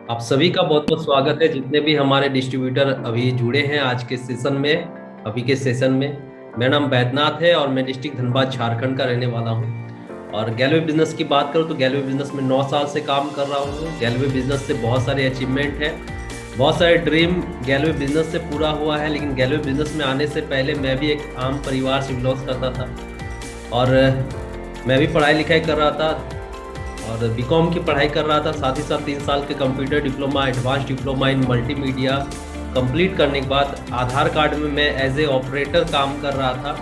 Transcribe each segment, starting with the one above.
आप सभी का बहुत बहुत स्वागत है। जितने भी हमारे डिस्ट्रीब्यूटर अभी जुड़े हैं आज के सेशन में, अभी के सेशन में। मेरा नाम बैद्यनाथ है और मैं डिस्ट्रिक्ट धनबाद झारखंड का रहने वाला हूँ। और गैलवे बिजनेस की बात करूँ तो गैलवे बिजनेस में 9 साल से काम कर रहा हूँ। गैलवे बिजनेस से बहुत सारे अचीवमेंट है, बहुत सारे ड्रीम गैलवे बिजनेस से पूरा हुआ है। लेकिन गैलवे बिजनेस में आने से पहले मैं भी एक आम परिवार से बिलोंग करता था और मैं भी पढ़ाई लिखाई कर रहा था और बीकॉम की पढ़ाई कर रहा था। साथ ही साथ 3 साल के computer diploma, advance diploma in multimedia complete करने के बाद आधार कार्ड में मैं एज ए ऑपरेटर काम कर रहा था।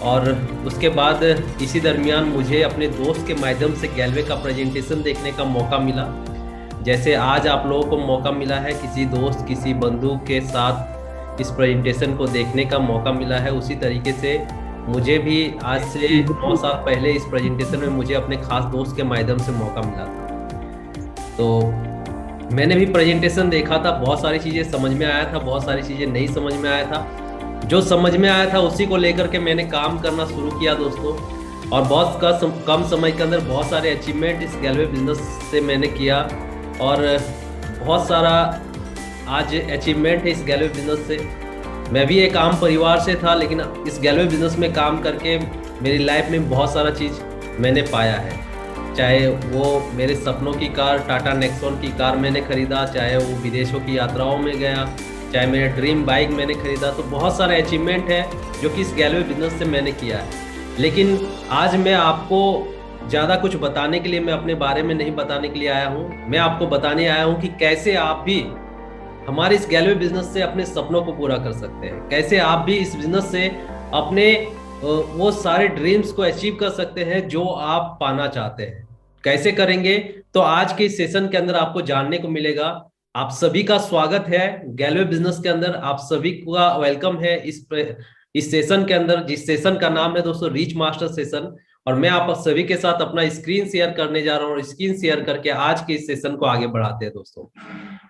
और उसके बाद इसी दरमियान मुझे अपने दोस्त के माध्यम से गैलवे का प्रेजेंटेशन देखने का मौका मिला। जैसे आज आप लोगों को मौका मिला है किसी दोस्त, किसी बंधु के साथ इस प्रेजेंटेशन को देखने का मौका मिला है, उसी तरीके से मुझे भी आज से 9 साल पहले इस प्रेजेंटेशन में मुझे अपने खास दोस्त के माध्यम से मौका मिला था। तो मैंने भी प्रेजेंटेशन देखा था, बहुत सारी चीज़ें समझ में आया था, बहुत सारी चीज़ें नहीं समझ में आया था। जो समझ में आया था उसी को लेकर के मैंने काम करना शुरू किया दोस्तों। और बहुत कम समय के अंदर बहुत सारे अचीवमेंट इस गैलवे बिजनेस से मैंने किया और बहुत सारा आज अचीवमेंट है इस गैलवे बिजनेस से। मैं भी एक आम परिवार से था, लेकिन इस गैलवे बिजनेस में काम करके मेरी लाइफ में बहुत सारा चीज़ मैंने पाया है। चाहे वो मेरे सपनों की कार टाटा नेक्सॉन की कार मैंने खरीदा, चाहे वो विदेशों की यात्राओं में गया, चाहे मेरे ड्रीम बाइक मैंने खरीदा। तो बहुत सारे अचीवमेंट है जो कि इस गैलवे बिजनेस से मैंने किया है। लेकिन आज मैं आपको ज़्यादा कुछ बताने के लिए, मैं अपने बारे में नहीं बताने के लिए आया हूँ। मैं आपको बताने आया हूँ कि कैसे आप भी हमारे इस गैलवे बिजनेस से अपने सपनों को पूरा कर सकते हैं, कैसे आप भी इस बिजनेस से अपने वो सारे ड्रीम्स को अचीव कर सकते हैं जो आप पाना चाहते हैं। कैसे करेंगे तो आज के इस सेशन के अंदर आपको जानने को मिलेगा। आप सभी का स्वागत है गैलवे बिजनेस के अंदर, आप सभी का वेलकम है इस सेशन के अंदर, जिस सेशन का नाम है दोस्तों रीच मास्टर सेशन। और मैं आप सभी के साथ अपना स्क्रीन शेयर करने जा रहा हूँ और स्क्रीन शेयर करके आज के इस सेशन को आगे बढ़ाते हैं दोस्तों।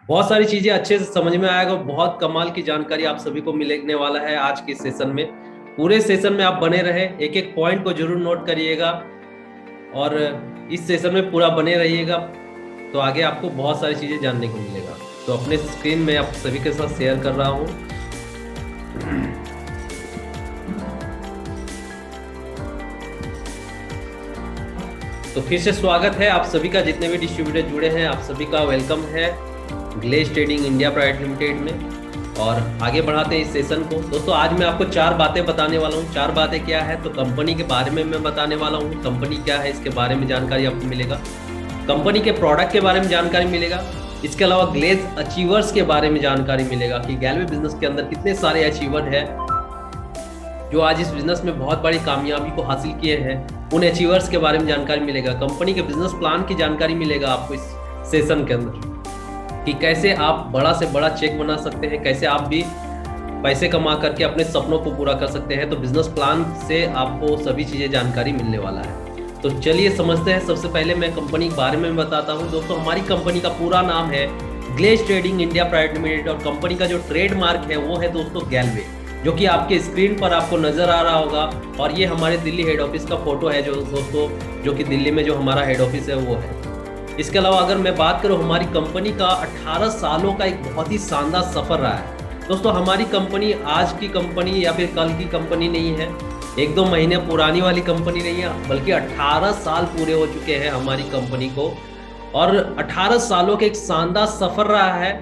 बहुत सारी चीजें अच्छे से समझ में आएगा, बहुत कमाल की जानकारी आप सभी को मिलने वाला है आज के सेशन में। पूरे सेशन में आप बने रहे, एक एक पॉइंट को जरूर नोट करिएगा और इस सेशन में पूरा बने रहिएगा, तो आगे आपको बहुत सारी चीजें जानने को मिलेगा। तो अपने स्क्रीन में आप सभी के साथ शेयर कर रहा हूँ। तो फिर से स्वागत है आप सभी का, जितने भी डिस्ट्रीब्यूटर जुड़े हैं आप सभी का वेलकम है Glaze trading India private limited में। और आगे बढ़ाते हैं इस सेशन को दोस्तों। आज मैं आपको 4 बातें बताने वाला हूँ। 4 बातें क्या है तो कंपनी के बारे में मैं बताने वाला हूँ, कंपनी क्या है इसके बारे में जानकारी आपको मिलेगा, कंपनी के प्रोडक्ट के बारे में जानकारी मिलेगा, इसके अलावा ग्लेज अचीवर्स के बारे में जानकारी मिलेगा कि गैलवे बिजनेस के अंदर कितने सारे अचीवर है जो आज इस बिजनेस में बहुत बड़ी कामयाबी को हासिल किए हैं, उन अचीवर्स के बारे में जानकारी मिलेगा। कंपनी के बिजनेस प्लान की जानकारी मिलेगा आपको इस सेशन के अंदर कि कैसे आप बड़ा से बड़ा चेक बना सकते हैं, कैसे आप भी पैसे कमा करके अपने सपनों को पूरा कर सकते हैं। तो बिजनेस प्लान से आपको सभी चीज़ें जानकारी मिलने वाला है। तो चलिए समझते हैं। सबसे पहले मैं कंपनी के बारे में बताता हूँ दोस्तों। हमारी कंपनी का पूरा नाम है Glaze trading India private limited और कंपनी का जो ट्रेडमार्क है वो है दोस्तों गैलवे, जो कि आपके स्क्रीन पर आपको नजर आ रहा होगा। और ये हमारे दिल्ली हेड ऑफिस का फोटो है जो दोस्तों, जो कि दिल्ली में जो हमारा हेड ऑफिस है वो है। इसके अलावा अगर मैं बात करूं, हमारी कंपनी का 18 सालों का एक बहुत ही शानदार सफर रहा है दोस्तों। हमारी कंपनी आज की कंपनी या फिर कल की कंपनी नहीं है, 1-2 महीने पुरानी वाली कंपनी नहीं है, बल्कि 18 साल पूरे हो चुके हैं हमारी कंपनी को। और 18 सालों के एक शानदार सफर रहा है।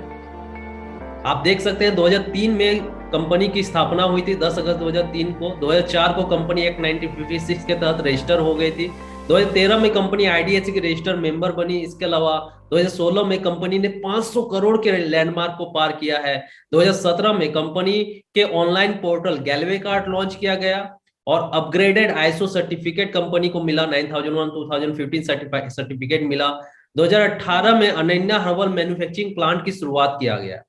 आप देख सकते हैं 2003 में कंपनी की स्थापना हुई थी, 10 अगस्त 2003 को। 2004 को कंपनी एक्ट 1956 के तहत रजिस्टर हो गई थी। 2013 में कंपनी आईडीएससी की रजिस्टर मेंबर बनी। इसके अलावा 2016 में कंपनी ने 500 करोड़ के लैंडमार्क को पार किया है। 2017 में कंपनी के ऑनलाइन पोर्टल गैलवे कार्ट लॉन्च किया गया और अपग्रेडेड आईएसओ सर्टिफिकेट कंपनी को मिला, 9001-2015 सर्टिफिकेट मिला। 2018 में अनन्या हर्बल मैन्युफैक्चरिंग प्लांट की शुरुआत किया गया।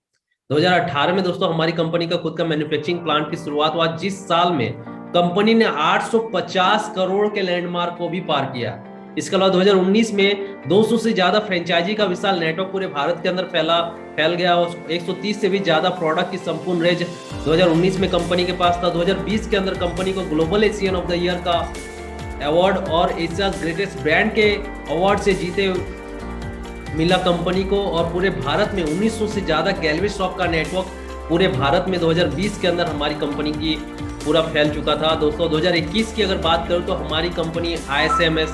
2018 में दोस्तों हमारी कंपनी का खुद का मैन्युफैक्चरिंग प्लांट की शुरुआत हुआ, जिस साल में कंपनी ने 850 करोड़ के लैंडमार्क को भी पार किया। इसके अलावा 2019 में 200 से ज्यादा फ्रेंचाइजी का विशाल नेटवर्क पूरे भारत के अंदर फैल गया। 130 से भी ज्यादा प्रोडक्ट की संपूर्ण रेंज 2019 में कंपनी के पास था। 2020 के अंदर कंपनी को global Asian of the year का अवार्ड और एशिया ग्रेटेस्ट ब्रांड के अवार्ड से जीते मिला कंपनी को, और पूरे भारत में 1900 से ज़्यादा गैलवे शॉप का नेटवर्क पूरे भारत में 2020 के अंदर हमारी कंपनी की पूरा फैल चुका था। दोस्तों 2021 की अगर बात करूँ तो हमारी कंपनी ISMS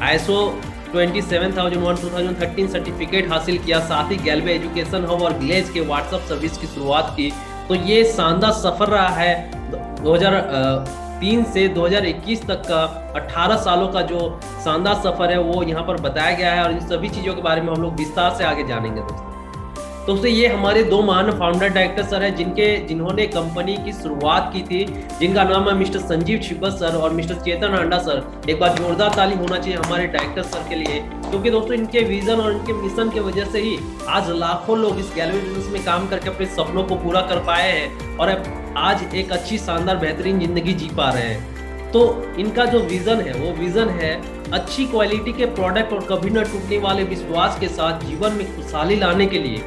ISO 27001-2013 सर्टिफिकेट हासिल किया, साथ ही गैलवे एजुकेशन हब और ग्लेज के व्हाट्सएप सर्विस की शुरुआत की। तो ये शानदार सफर रहा है 2003 से 2021 तक का 18 सालों का जो शानदार सफर है वो यहाँ पर बताया गया है, और इन सभी चीज़ों के बारे में हम लोग विस्तार से आगे जानेंगे। दोस्तों ये हमारे दो महान फाउंडर डायरेक्टर सर हैं जिन्होंने कंपनी की शुरुआत की थी, जिनका नाम है मिस्टर संजीव छिब्बत सर और मिस्टर चेतन हांडा सर। एक बार जोरदार ताली होना चाहिए हमारे डायरेक्टर सर के लिए, क्योंकि दोस्तों इनके विजन और इनके मिशन की वजह से ही आज लाखों लोग इस गैलवे बिजनेस में काम करके अपने सपनों को पूरा कर पाए हैं और आज एक अच्छी शानदार बेहतरीन जिंदगी जी पा रहे हैं। तो इनका जो विजन है वो विजन है अच्छी क्वालिटी के प्रोडक्ट और कभी न टूटने वाले विश्वास के साथ जीवन में खुशहाली लाने के लिए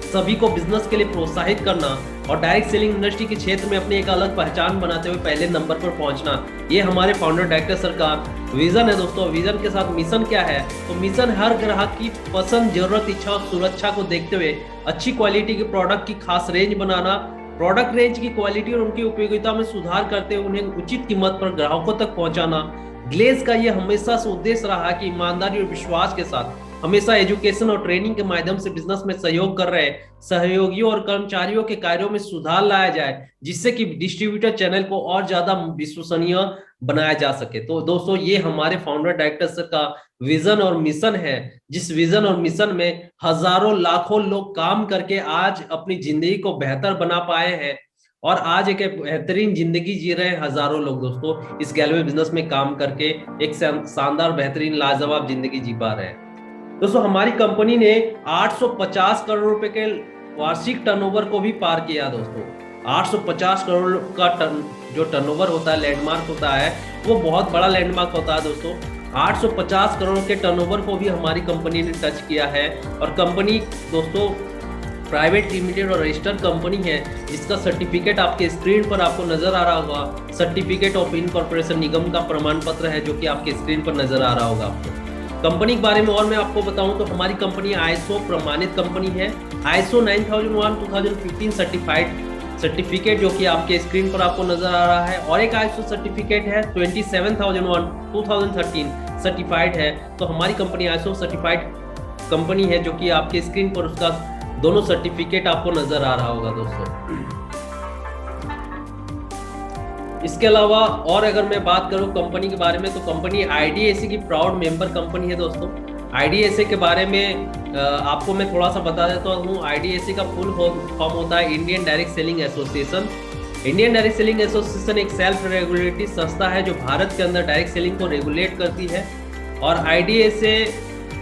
सभी को बिजनेस के लिए प्रोत्साहित करना और डायरेक्ट सेलिंग इंडस्ट्री के क्षेत्र में अपनी एक अलग पहचान बनाते हुए पहले नंबर पर पहुंचना, ये हमारे फाउंडर डायरेक्टर सर का विजन है। दोस्तों विजन के साथ मिशन क्या है, तो मिशन हर ग्राहक की पसंद, जरूरत, इच्छा और सुरक्षा को देखते हुए अच्छी क्वालिटी के प्रोडक्ट की खास रेंज बनाना, प्रोडक्ट रेंज की क्वालिटी और उनकी उपयोगिता में सुधार करते हुए उन्हें उचित कीमत पर ग्राहकों तक पहुंचाना। ग्लेज का यह हमेशा से उद्देश्य रहा कि ईमानदारी और विश्वास के साथ हमेशा एजुकेशन और ट्रेनिंग के माध्यम से बिजनेस में सहयोग कर रहे सहयोगियों और कर्मचारियों के कार्यों में सुधार लाया जाए, जिससे कि डिस्ट्रीब्यूटर चैनल को और ज्यादा विश्वसनीय बनाया जा सके। तो दोस्तों ये हमारे फाउंडर डायरेक्टर सर का विजन और मिशन है, जिस विजन और मिशन में हजारों लाखों लोग काम करके आज अपनी जिंदगी को बेहतर बना पाए हैं और आज एक बेहतरीन जिंदगी जी रहे हैं हजारों लोग दोस्तों इस गैलवे बिजनेस में काम करके एक शानदार बेहतरीन लाजवाब जिंदगी जी पा रहे हैं। दोस्तों हमारी कंपनी ने 850 करोड़ रुपए के वार्षिक टर्नओवर को भी पार किया। दोस्तों 850 करोड़ का जो टर्नओवर होता है, लैंडमार्क होता है, वो बहुत बड़ा लैंडमार्क होता है। दोस्तों 850 करोड़ के टर्नओवर को भी हमारी कंपनी ने टच किया है और कंपनी दोस्तों प्राइवेट लिमिटेड और रजिस्टर्ड कंपनी है, जिसका सर्टिफिकेट आपके स्क्रीन पर आपको नजर आ रहा होगा। सर्टिफिकेट ऑफ इनकॉर्पोरेशन निगम का प्रमाण पत्र है जो कि आपके स्क्रीन पर नजर आ रहा होगा आपको। कंपनी के बारे में और मैं आपको बताऊं तो हमारी कंपनी ISO प्रमाणित कंपनी है। ISO 9001-2015 सर्टिफिकेट जो कि आपके स्क्रीन पर आपको नजर आ रहा है, और एक ISO सर्टिफिकेट है 27001-2013 सर्टिफाइड है। तो हमारी कंपनी ISO सर्टिफाइड कंपनी है जो कि आपके स्क्रीन पर उसका दोनों सर्टिफिकेट आपको नजर आ रहा होगा दोस्तों। इसके अलावा और अगर मैं बात करूं कंपनी के बारे में तो कंपनी IDSA की प्राउड मेंबर कंपनी है। दोस्तों IDSA के बारे में आपको मैं थोड़ा सा बता देता हूं। IDSA का फुल फॉर्म होता है Indian direct selling association. Indian direct selling association एक सेल्फ रेगुलेटरी संस्था है जो भारत के अंदर डायरेक्ट सेलिंग को रेगुलेट करती है। और IDSA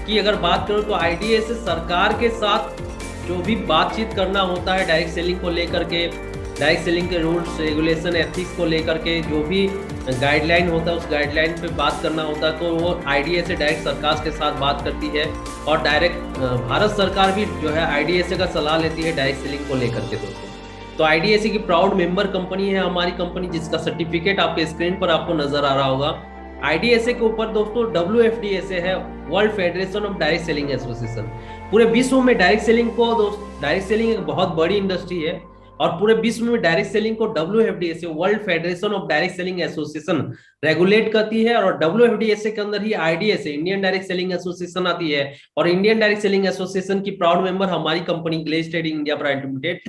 की अगर बात करूं तो IDSA सरकार के साथ जो भी बातचीत करना होता है डायरेक्ट सेलिंग को लेकर के, डायरेक्ट सेलिंग के रूल्स रेगुलेशन एथिक्स को लेकर के जो भी गाइडलाइन होता है उस गाइडलाइन पे बात करना होता है, तो वो IDSA डायरेक्ट सरकार के साथ बात करती है और डायरेक्ट भारत सरकार भी जो है IDSA का सलाह लेती है डायरेक्ट सेलिंग को लेकर के। दोस्तों तो IDSA की प्राउड मेंबर कंपनी है हमारी कंपनी, जिसका सर्टिफिकेट आपके स्क्रीन पर आपको नजर आ रहा होगा। IDSA के ऊपर दोस्तों WFDSA है, world federation of direct selling association. पूरे विश्व में डायरेक्ट सेलिंग को डायरेक्ट सेलिंग एक बहुत बड़ी इंडस्ट्री है और पूरे विश्व में डायरेक्ट सेलिंग को WFDSA world federation of direct selling association regulate करती है। और WFDSA के अंदर ही IDSA Indian direct selling association आती है और इंडियन डायरेक्ट सेलिंग एसोसिएशन की प्राउड मेंबर हमारी company Glaze trading India private limited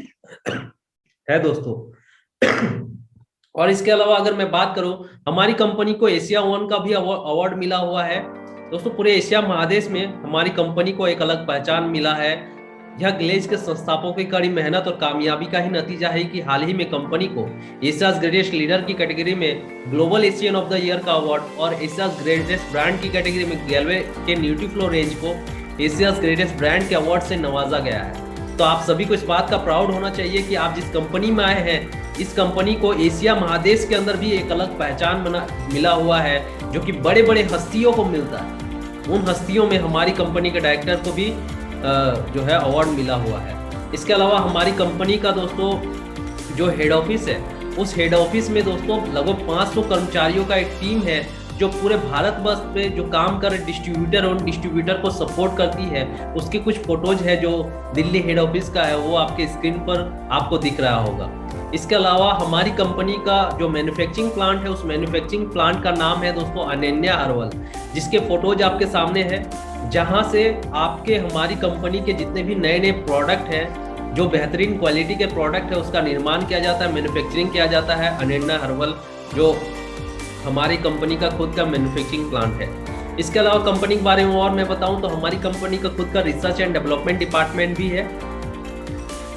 है दोस्तों। और इसके अलावा अगर मैं बात करूं हमारी कंपनी को एशिया 1 का भी अवार्ड मिला हुआ है। दोस्तों पूरे एशिया महादेश में हमारी कंपनी को एक अलग पहचान मिला है। यह ग्लेज के संस्थापकों की कड़ी मेहनत और कामयाबी का ही नतीजा है कि हाल ही में कंपनी को एशियाज ग्रेटेस्ट लीडर की कैटेगरी में global Asian of the year का अवार्ड और एशियाज ग्रेटेस्ट ब्रांड की कैटेगरी में गैलवे के न्यूट्रीफ्लो रेंज को एशियाज ग्रेटेस्ट ब्रांड के अवार्ड से नवाजा गया है। तो आप सभी को इस बात का प्राउड होना चाहिए कि आप जिस कंपनी में आए हैं इस कंपनी को एशिया महादेश के अंदर भी एक अलग पहचान मिला हुआ है जो कि बड़े बड़े हस्तियों को मिलता है। उन हस्तियों में हमारी कंपनी के डायरेक्टर को भी जो है अवार्ड मिला हुआ है। इसके अलावा हमारी कंपनी का दोस्तों जो हेड ऑफिस है उस हेड ऑफिस में दोस्तों लगभग 500 कर्मचारियों का एक टीम है जो पूरे भारत वर्ष में जो काम कर रहे डिस्ट्रीब्यूटर और डिस्ट्रीब्यूटर को सपोर्ट करती है, उसकी कुछ फोटोज है जो दिल्ली हेड ऑफिस का है, वो आपके स्क्रीन पर आपको दिख रहा होगा। इसके अलावा हमारी कंपनी का जो मैन्युफैक्चरिंग प्लांट है, उस मैन्युफैक्चरिंग प्लांट का नाम है दोस्तों अनन्या हर्बल, जिसके फोटोज आपके सामने हैं, जहां से आपके हमारी कंपनी के जितने भी नए नए प्रोडक्ट हैं, जो बेहतरीन क्वालिटी के प्रोडक्ट है, उसका निर्माण किया जाता है, मैन्युफैक्चरिंग किया जाता है। अनन्या हर्बल जो हमारी कंपनी का खुद का मैन्युफैक्चरिंग प्लांट है। इसके अलावा कंपनी के बारे में और मैं बताऊं तो हमारी कंपनी का खुद का रिसर्च एंड डेवलपमेंट डिपार्टमेंट भी है।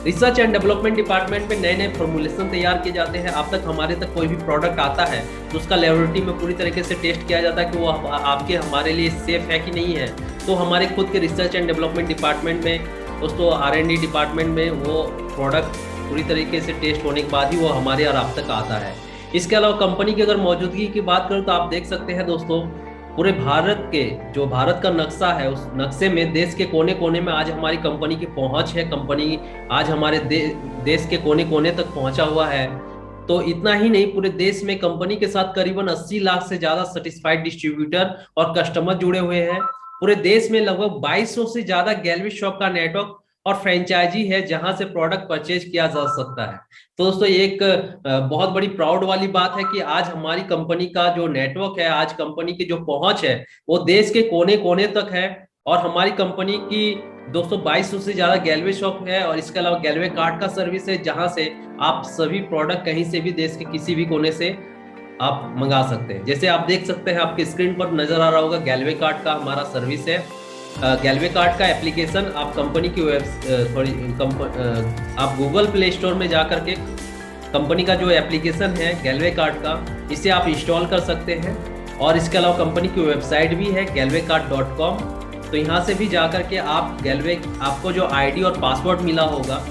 रिसर्च एंड डेवलपमेंट डिपार्टमेंट में नए नए फॉर्मुलेशन तैयार किए जाते हैं। अब तक हमारे तक कोई भी प्रोडक्ट आता है तो उसका लेबोरेटरी में पूरी तरीके से टेस्ट किया जाता है कि वो आपके हमारे लिए सेफ है कि नहीं है। तो हमारे खुद के रिसर्च एंड डेवलपमेंट डिपार्टमेंट में दोस्तों R&D डिपार्टमेंट में वो प्रोडक्ट पूरी तरीके से टेस्ट होने के बाद ही वो हमारे और आप तक आता है। इसके अलावा कंपनी की अगर मौजूदगी की बात करूँ तो आप देख सकते हैं दोस्तों, पूरे भारत के जो भारत का नक्शा है, उस नक्शे में देश के कोने कोने में आज हमारी कंपनी की पहुंच है। कंपनी आज हमारे देश के कोने कोने तक पहुंचा हुआ है। तो इतना ही नहीं, पूरे देश में कंपनी के साथ करीबन 80 लाख से ज्यादा सर्टिफाइड डिस्ट्रीब्यूटर और कस्टमर जुड़े हुए हैं। पूरे देश में लगभग 2200 से ज्यादा गैलवे शॉप का नेटवर्क और फ्रेंचाइजी है जहां से प्रोडक्ट परचेज किया जा सकता है। तो दोस्तों एक बहुत बड़ी प्राउड वाली बात है कि आज हमारी कंपनी का जो नेटवर्क है, आज कंपनी की जो पहुंच है वो देश के कोने कोने तक है। और हमारी कंपनी की दोस्तों 2200 से ज्यादा गैलवे शॉप है और इसके अलावा गैलवे कार्ड का सर्विस है, जहां से आप सभी प्रोडक्ट कहीं से भी देश के किसी भी कोने से आप मंगा सकते हैं। जैसे आप देख सकते हैं, आपके स्क्रीन पर नजर आ रहा होगा गैलवे कार्ड का हमारा सर्विस है। गैलवे कार्ड का एप्लीकेशन आप कंपनी की आप गूगल प्ले स्टोर में जाकर के कंपनी का जो एप्लीकेशन है गैलवे कार्ड का, इसे आप इंस्टॉल कर सकते हैं। और इसके अलावा कंपनी की वेबसाइट भी है galwaycard.com। तो यहाँ से भी जाकर के आप आपको जो आईडी और पासवर्ड मिला होगा,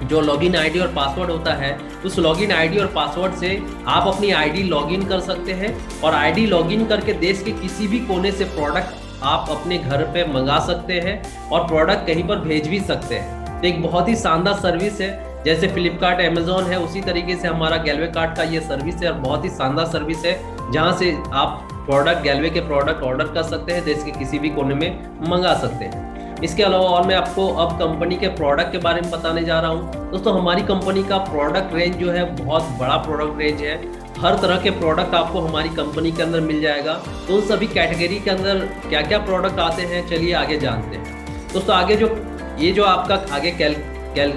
जो लॉगिन आईडी और पासवर्ड होता है, उस लॉगिन आईडी और पासवर्ड से आप अपनी आईडी लॉगिन कर सकते हैं और आईडी लॉगिन करके देश के किसी भी कोने से प्रोडक्ट आप अपने घर पे मंगा सकते हैं और प्रोडक्ट कहीं पर भेज भी सकते हैं। तो एक बहुत ही शानदार सर्विस है। जैसे फ्लिपकार्ट, अमेजोन है, उसी तरीके से हमारा गैलवे कार्ड का ये सर्विस है और बहुत ही शानदार सर्विस है, जहां से आप गैलवे के प्रोडक्ट ऑर्डर कर सकते हैं, देश के किसी भी कोने में मंगा सकते हैं। इसके अलावा और मैं आपको अब कंपनी के प्रोडक्ट के बारे में बताने जा रहा हूं। दोस्तों हमारी कंपनी का प्रोडक्ट रेंज जो है बहुत बड़ा प्रोडक्ट रेंज है। हर तरह के प्रोडक्ट आपको हमारी कंपनी के अंदर मिल जाएगा। तो उन सभी कैटेगरी के अंदर क्या क्या प्रोडक्ट आते हैं, चलिए आगे जानते हैं। दोस्तों आगे जो आपका आगे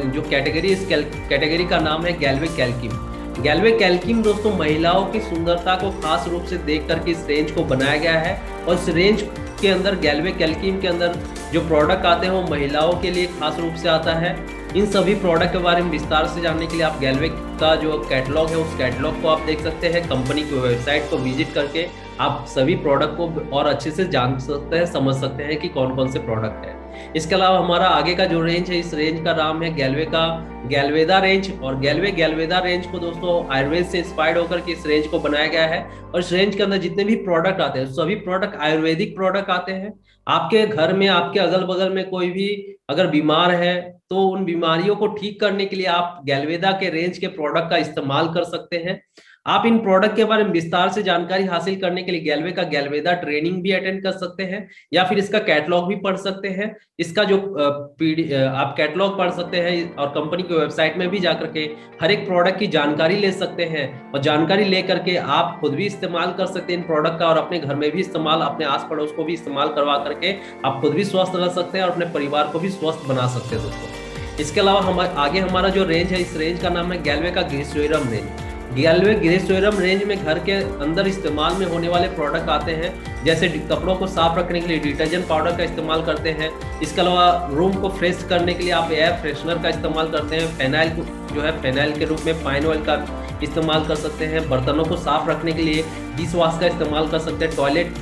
जो कैटेगरी, इस कैटेगरी का नाम है गैलवे कैल्किम। गैलवे कैल्किम दोस्तों महिलाओं की सुंदरता को खास रूप से देख करके इस रेंज को बनाया गया है। और इस रेंज के अंदर गैलवे कैल्किम के अंदर जो प्रोडक्ट आते हैं वो महिलाओं के लिए खास रूप से आता है। इन सभी प्रोडक्ट के बारे में विस्तार से जानने के लिए आप गैलवे का जो कैटलॉग है उस कैटलॉग को आप देख सकते हैं। कंपनी की वेबसाइट को विजिट करके आप सभी प्रोडक्ट को और अच्छे से जान सकते हैं, समझ सकते हैं कि कौन कौन से प्रोडक्ट है। इसके अलावा हमारा आगे का जो रेंज है, इस रेंज का नाम है गैलवे का गैल्वेदा रेंज। और गैल्वेदा रेंज को दोस्तों आयुर्वेद से इंस्पायर्ड होकर के इस रेंज को बनाया गया है। और इस रेंज के अंदर जितने भी प्रोडक्ट आते हैं सभी प्रोडक्ट आयुर्वेदिक प्रोडक्ट आते हैं। आपके घर में, आपके अगल बगल में कोई भी अगर बीमार है तो उन बीमारियों को ठीक करने के लिए आप गैल्वेदा के रेंज के प्रोडक्ट का इस्तेमाल कर सकते हैं। आप इन प्रोडक्ट के बारे में विस्तार से जानकारी हासिल करने के लिए गैलवे का गैल्वेदा ट्रेनिंग भी अटेंड कर सकते हैं या फिर इसका कैटलॉग भी पढ़ सकते हैं। इसका जो आप कैटलॉग पढ़ सकते हैं और कंपनी की वेबसाइट में भी जाकर के हर एक प्रोडक्ट की जानकारी ले सकते हैं और जानकारी लेकर के आप खुद भी इस्तेमाल कर सकते हैं इन प्रोडक्ट का और अपने घर में भी इस्तेमाल, अपने आस पड़ोस को भी इस्तेमाल करवा करके आप खुद भी स्वस्थ रह सकते हैं और अपने परिवार को भी स्वस्थ बना सकते हैं दोस्तों। इसके अलावा आगे हमारा जो रेंज है, इस रेंज का नाम है गैलवे का गृहस्वरम रेंज। गैलवे गृहस्वरम रेंज में घर के अंदर इस्तेमाल में होने वाले प्रोडक्ट आते हैं, जैसे कपड़ों को साफ रखने के लिए डिटर्जेंट पाउडर का इस्तेमाल करते हैं। इसके अलावा रूम को फ्रेश करने के लिए आप एयर फ्रेशनर का इस्तेमाल करते हैं। फेनाइल जो है फेनाइल के रूप में पाइन ऑयल का इस्तेमाल कर सकते हैं। बर्तनों को साफ रखने के लिए डिश वॉश का इस्तेमाल कर सकते हैं। टॉयलेट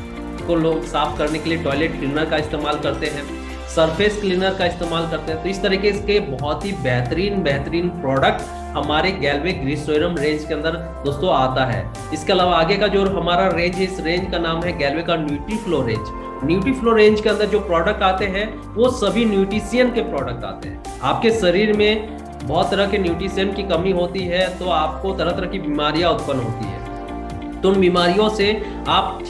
को लोग साफ करने के लिए टॉयलेट क्लीनर का इस्तेमाल करते हैं। सरफेस क्लीनर का इस्तेमाल करते हैं। तो इस तरीके के बहुत ही बेहतरीन प्रोडक्ट हमारे गैलवे गृहस्वरम रेंज के अंदर दोस्तों आता है। इसके अलावा आगे का जो हमारा रेंज है, इस रेंज का नाम है गैलवे का न्यूट्रीफ्लो रेंज। न्यूट्रीफ्लो रेंज के अंदर जो प्रोडक्ट आते हैं वो सभी न्यूट्रिशियन के प्रोडक्ट आते हैं। आपके शरीर में बहुत तरह के न्यूट्रिशन की कमी होती है तो आपको तरह तरह की बीमारियां उत्पन्न होती है। तो उन बीमारियों से आप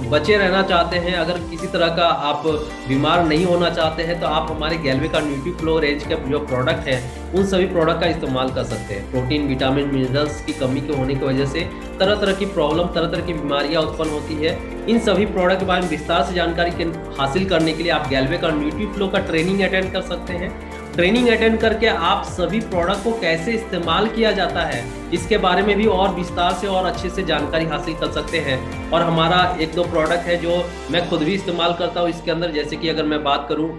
बचे रहना चाहते हैं, अगर किसी तरह का आप बीमार नहीं होना चाहते हैं, तो आप हमारे गैल्वे का न्यूट्रीफ्लो रेंज के जो प्रोडक्ट है उन सभी प्रोडक्ट का इस्तेमाल कर सकते हैं। प्रोटीन, विटामिन, मिनरल्स की कमी के होने की वजह से तरह तरह की प्रॉब्लम, तरह तरह की बीमारियां उत्पन्न होती है। इन सभी प्रोडक्ट के बारे में विस्तार से जानकारी हासिल करने के लिए आप गैल्वे का न्यूट्रीफ्लो का ट्रेनिंग अटेंड कर सकते हैं। ट्रेनिंग अटेंड करके आप सभी प्रोडक्ट को कैसे इस्तेमाल किया जाता है इसके बारे में भी और विस्तार से और अच्छे से जानकारी हासिल कर सकते हैं। और हमारा 1-2 प्रोडक्ट है जो मैं खुद भी इस्तेमाल करता हूँ इसके अंदर, जैसे कि अगर मैं बात करूँ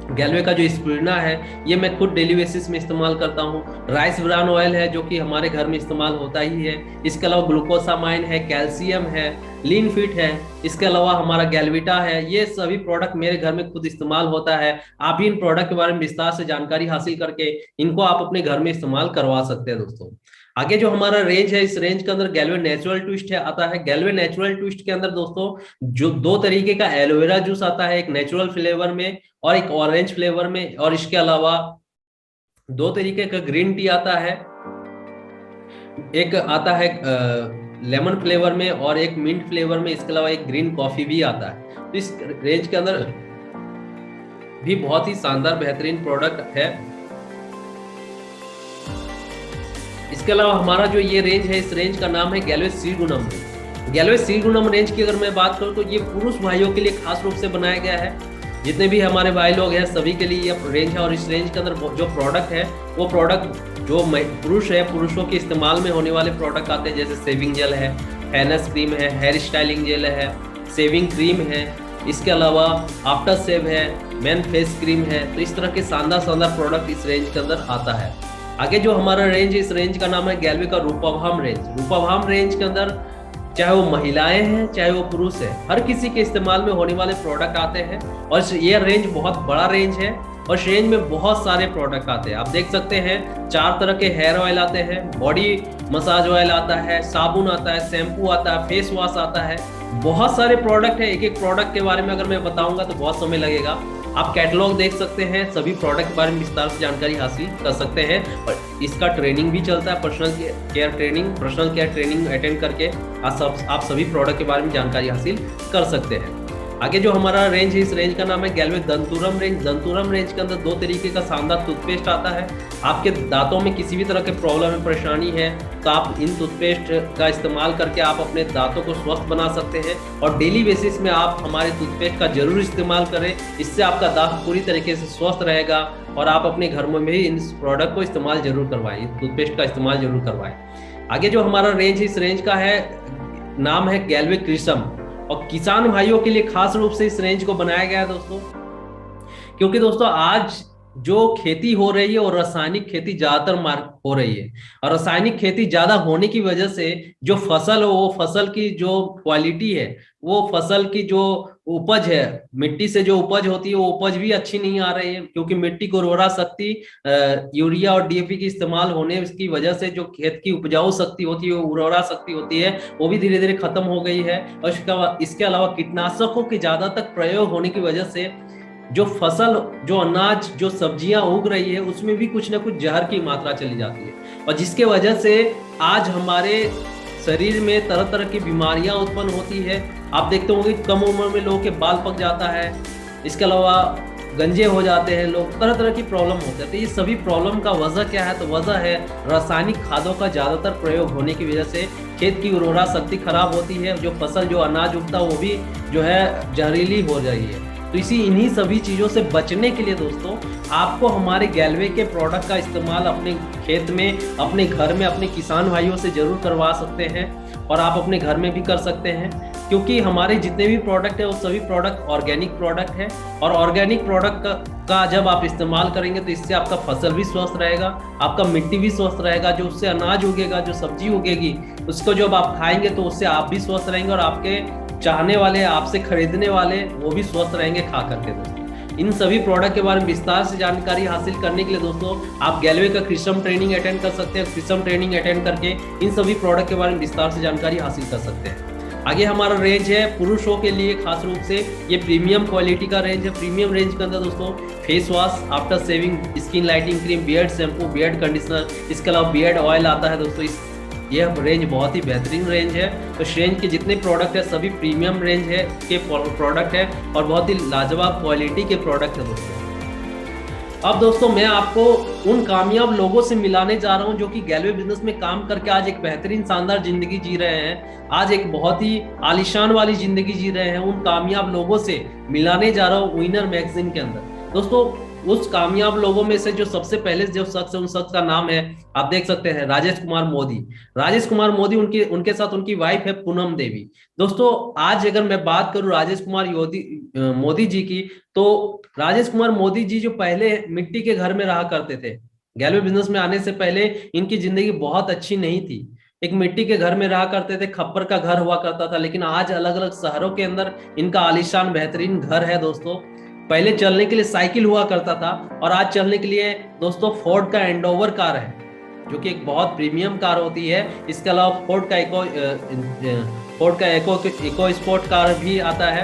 गैल्वे का जो स्पिरुलिना है, ये मैं खुद डेली बेसिस में इस्तेमाल करता हूँ। राइस ब्रान ऑयल है जो कि हमारे घर में इस्तेमाल होता ही है। इसके अलावा ग्लूकोसामाइन है, कैल्शियम है, लीन फिट है, इसके अलावा हमारा गैल्विटा है। ये सभी प्रोडक्ट मेरे घर में खुद इस्तेमाल होता है। आप भी इन प्रोडक्ट के बारे में विस्तार से जानकारी हासिल करके इनको आप अपने घर में इस्तेमाल करवा सकते हैं। दोस्तों आगे जो हमारा रेंज है, इस रेंज के अंदर गैल्वे नेचुरल ट्विस्ट है आता है। गैल्वे नेचुरल ट्विस्ट के अंदर दोस्तों जो 2 तरीके का एलोवेरा जूस आता है, एक नेचुरल फ्लेवर में और एक ऑरेंज फ्लेवर में, और इसके अलावा 2 तरीके का ग्रीन टी आता है, एक आता है लेमन फ्लेवर में और एक मिंट फ्लेवर में। इसके अलावा एक ग्रीन कॉफी भी आता है। तो इस रेंज के अंदर भी बहुत ही शानदार बेहतरीन प्रोडक्ट है। इसके अलावा हमारा जो ये रेंज है, इस रेंज का नाम है गैल्वे सीगुनम रेंज। गैल्वे सीगुनम रेंज की अगर मैं बात करूं तो ये पुरुष भाइयों के लिए खास रूप से बनाया गया है। जितने भी हमारे भाई लोग हैं सभी के लिए ये रेंज है। और इस रेंज के अंदर जो प्रोडक्ट है वो प्रोडक्ट जो पुरुष है, पुरुषों के इस्तेमाल में होने वाले प्रोडक्ट आते हैं, जैसे सेविंग जेल है, फेनस क्रीम है, हेयर स्टाइलिंग जेल है, सेविंग क्रीम है, इसके अलावा आफ्टर सेव है, मेन फेस क्रीम है। तो इस तरह के शानदार प्रोडक्ट इस रेंज के अंदर आता है। आगे जो हमारा रेंज है, इस रेंज का नाम है गैल्वे का रूपाभाम रेंज। रूपाभाम रेंज के अंदर चाहे वो महिलाएं हैं चाहे वो पुरुष है, हर किसी के इस्तेमाल में होने वाले प्रोडक्ट आते हैं। और ये रेंज बहुत बड़ा रेंज है और इस रेंज में बहुत सारे प्रोडक्ट आते हैं। आप देख सकते हैं 4 तरह के हेयर ऑयल आते हैं, बॉडी मसाज ऑयल आता है, साबुन आता है, शैम्पू आता है, फेस वॉश आता है। बहुत सारे प्रोडक्ट है। एक प्रोडक्ट के बारे में अगर मैं बताऊंगा तो बहुत समय लगेगा। आप कैटलॉग देख सकते हैं, सभी प्रोडक्ट के बारे में विस्तार से जानकारी हासिल कर सकते हैं। और इसका ट्रेनिंग भी चलता है, पर्सनल केयर ट्रेनिंग अटेंड करके आप सभी प्रोडक्ट के बारे में जानकारी हासिल कर सकते हैं। आगे जो हमारा रेंज है, इस रेंज का नाम है गैल्वे दंतुरम रेंज। दंतुरम रेंज के अंदर 2 तरीके का शानदार टूथपेस्ट आता है। आपके दांतों में किसी भी तरह के प्रॉब्लम है, परेशानी है, तो आप इन टूथपेस्ट का इस्तेमाल करके आप अपने दांतों को स्वस्थ बना सकते हैं। और डेली बेसिस में आप हमारे टूथपेस्ट का जरूर इस्तेमाल करें, इससे आपका दांत पूरी तरीके से स्वस्थ रहेगा। और आप अपने घर में भी इन प्रोडक्ट को इस्तेमाल जरूर करवाएं, टूथपेस्ट का इस्तेमाल जरूर करवाएं। आगे जो हमारा रेंज है, इस रेंज का है नाम है गैल्वे क्रिसम। और किसान भाइयों के लिए खास रूप से इस रेंज को बनाया गया है दोस्तों, क्योंकि दोस्तों आज जो खेती हो रही है और रासायनिक खेती ज्यादातर हो रही है। और रासायनिक खेती ज्यादा होने की वजह से जो फसल हो, वो फसल की जो क्वालिटी है, वो फसल की जो उपज है, मिट्टी से जो उपज होती है वो उपज भी अच्छी नहीं आ रही है। क्योंकि मिट्टी को उर्वरा शक्ति यूरिया और डीएपी की इस्तेमाल होने की वजह से जो खेत की उपजाऊ शक्ति होती है, उर्वरा शक्ति होती है, वो भी धीरे धीरे खत्म हो गई है। और इसके अलावा कीटनाशकों के ज्यादा तक प्रयोग होने की वजह से जो फसल, जो अनाज, जो सब्जियां उग रही है, उसमें भी कुछ ना कुछ जहर की मात्रा चली जाती है। और जिसके वजह से आज हमारे शरीर में तरह तरह की बीमारियां उत्पन्न होती है। आप देखते होंगे कम उम्र में लोगों के बाल पक जाता है, इसके अलावा गंजे हो जाते हैं लोग, तरह तरह की प्रॉब्लम होती है। तो ये सभी प्रॉब्लम का वजह क्या है? तो वजह है रासायनिक खादों का ज्यादातर प्रयोग होने की वजह से खेत की उर्वरा शक्ति खराब होती है। जो फसल, जो अनाज उगता है वो भी जो है जहरीली हो रही है। तो इन्हीं सभी चीज़ों से बचने के लिए दोस्तों आपको हमारे गैल्वे के प्रोडक्ट का इस्तेमाल अपने खेत में, अपने घर में, अपने किसान भाइयों से जरूर करवा सकते हैं। और आप अपने घर में भी कर सकते हैं, क्योंकि हमारे जितने भी प्रोडक्ट है वो सभी प्रोडक्ट ऑर्गेनिक प्रोडक्ट है। और ऑर्गेनिक प्रोडक्ट का जब आप इस्तेमाल करेंगे तो इससे आपका फसल भी स्वस्थ रहेगा, आपका मिट्टी भी स्वस्थ रहेगा। जो उससे अनाज उगेगा, जो सब्जी उगेगी, उसको जब आप खाएंगे तो उससे आप भी स्वस्थ रहेंगे और आपके चाहने वाले, आपसे खरीदने वाले, वो भी स्वस्थ रहेंगे खा करके। दोस्तों इन सभी प्रोडक्ट के बारे में विस्तार से जानकारी हासिल करने के लिए दोस्तों आप गैल्वे का क्रिसम ट्रेनिंग अटेंड कर सकते हैं। क्रिसम ट्रेनिंग अटेंड करके इन सभी प्रोडक्ट के बारे में विस्तार से जानकारी हासिल कर सकते हैं। आगे हमारा रेंज है पुरुषों के लिए, खास रूप से ये प्रीमियम क्वालिटी का रेंज है। प्रीमियम रेंज के अंदर दोस्तों face wash, after saving skin lighting cream, beard shampoo, beard conditioner, इसके अलावा बियर्ड ऑयल आता है दोस्तों। यह रेंज बहुत ही बेहतरीन रेंज है। तो इस रेंज के जितने प्रोडक्ट है सभी प्रीमियम रेंज है के प्रोडक्ट है और बहुत ही लाजवाब क्वालिटी के प्रोडक्ट है दोस्तों। अब दोस्तों मैं आपको उन कामयाब लोगों से मिलाने जा रहा हूं जो कि गैलवे बिजनेस में काम करके आज एक बेहतरीन शानदार जिंदगी जी रहे हैं, आज एक बहुत ही आलीशान वाली जिंदगी जी रहे हैं। उन कामयाब लोगों से मिलाने जा रहा हूं विनर मैगजीन के अंदर। दोस्तों उस कामयाब लोगों में से जो सबसे पहले जो शख्स है उन शख्स का नाम है, आप देख सकते हैं, राजेश कुमार मोदी। राजेश कुमार मोदी, उनके साथ उनकी वाइफ है पूनम देवी। दोस्तों आज अगर मैं बात करूं राजेश कुमार मोदी जी की, तो राजेश कुमार मोदी जी जो पहले मिट्टी के घर में रहा करते थे, गैलवे बिजनेस में आने से पहले इनकी जिंदगी बहुत अच्छी नहीं थी। एक मिट्टी के घर में रहा करते थे, खप्पर का घर हुआ करता था, लेकिन आज अलग अलग शहरों के अंदर इनका आलीशान बेहतरीन घर है दोस्तों। पहले चलने के लिए साइकिल हुआ करता था और आज चलने के लिए दोस्तों फोर्ड का एंडोवर कार है, जो कि एक बहुत प्रीमियम कार होती है। इसके अलावा फोर्ड का इको स्पोर्ट कार भी आता है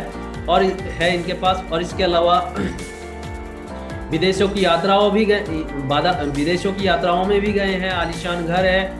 और है इनके पास। और इसके अलावा विदेशों की यात्राओं में भी गए हैं, आलीशान घर है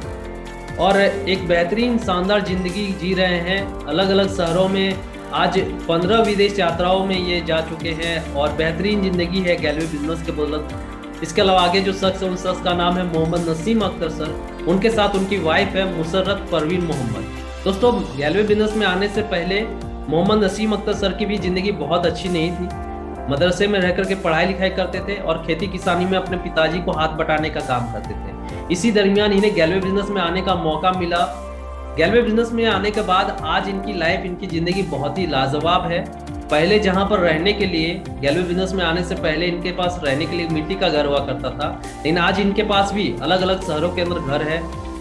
और एक बेहतरीन शानदार जिंदगी जी रहे हैं अलग अलग शहरों में। आज 15 विदेश यात्राओं में ये जा चुके हैं और बेहतरीन जिंदगी है गैलवे बिजनेस के बदौलत। इसके अलावा आगे जो शख्स है उन शख्स का नाम है मोहम्मद नसीम अख्तर सर। उनके साथ उनकी वाइफ है मुसर्रत परवीन मोहम्मद। दोस्तों गैलवे बिजनेस में आने से पहले मोहम्मद नसीम अख्तर सर की भी जिंदगी बहुत अच्छी नहीं थी। मदरसे में रह करके पढ़ाई लिखाई करते थे और खेती किसानी में अपने पिताजी को हाथ बटाने का काम करते थे। इसी दरमियान इन्हें गैलवे बिजनेस में आने का मौका मिला। गैलवे बिजनेस में आने के बाद आज इनकी लाइफ, इनकी जिंदगी बहुत ही लाजवाब है। पहले जहां पर रहने के लिए, गैलवे बिजनेस में आने से पहले इनके पास रहने के लिए मिट्टी का घर हुआ करता था, लेकिन आज इनके पास भी अलग अलग शहरों के अंदर घर है।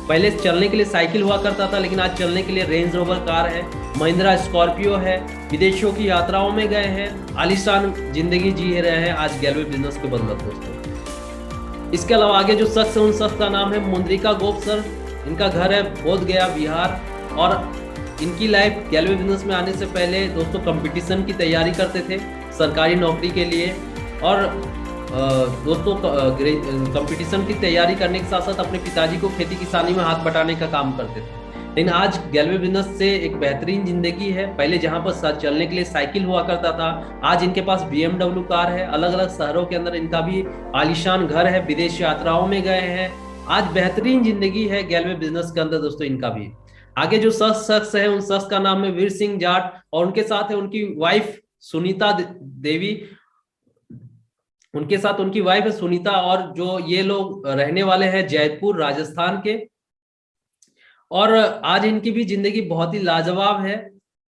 पहले चलने के लिए साइकिल हुआ करता था, लेकिन आज चलने के लिए रेंज रोवर कार है, महिंद्रा स्कॉर्पियो है, विदेशों की यात्राओं में गए हैं, आलीशान जिंदगी जी रहे हैं आज गैलवे बिजनेस के बदौलत दोस्तों। इसके अलावा आगे जो शख्स है उन शख्स का नाम है मुंद्रिका गोप सर। इनका घर है बोध गया बिहार और इनकी लाइफ गैलवे बिजनेस में आने से पहले दोस्तों कंपटीशन की तैयारी करते थे सरकारी नौकरी के लिए और दोस्तों कंपटीशन की तैयारी करने के साथ साथ अपने पिताजी को खेती किसानी में हाथ बटाने का काम करते थे। लेकिन आज गैलवे बिजनेस से एक बेहतरीन जिंदगी है। पहले जहां पर चलने के लिए साइकिल हुआ करता था, आज इनके पास BMW कार है। अलग अलग शहरों के अंदर इनका भी आलीशान घर है, विदेश यात्राओं में गए हैं। आज बेहतरीन जिंदगी है गैलवे बिजनेस के अंदर दोस्तों इनका भी। आगे जो शख्स है उन शख्स का नाम है वीर सिंह जाट और उनके साथ है उनकी वाइफ सुनीता देवी। उनके साथ उनकी वाइफ है सुनीता और जो ये लोग रहने वाले हैं जयपुर राजस्थान के। और आज इनकी भी जिंदगी बहुत ही लाजवाब है।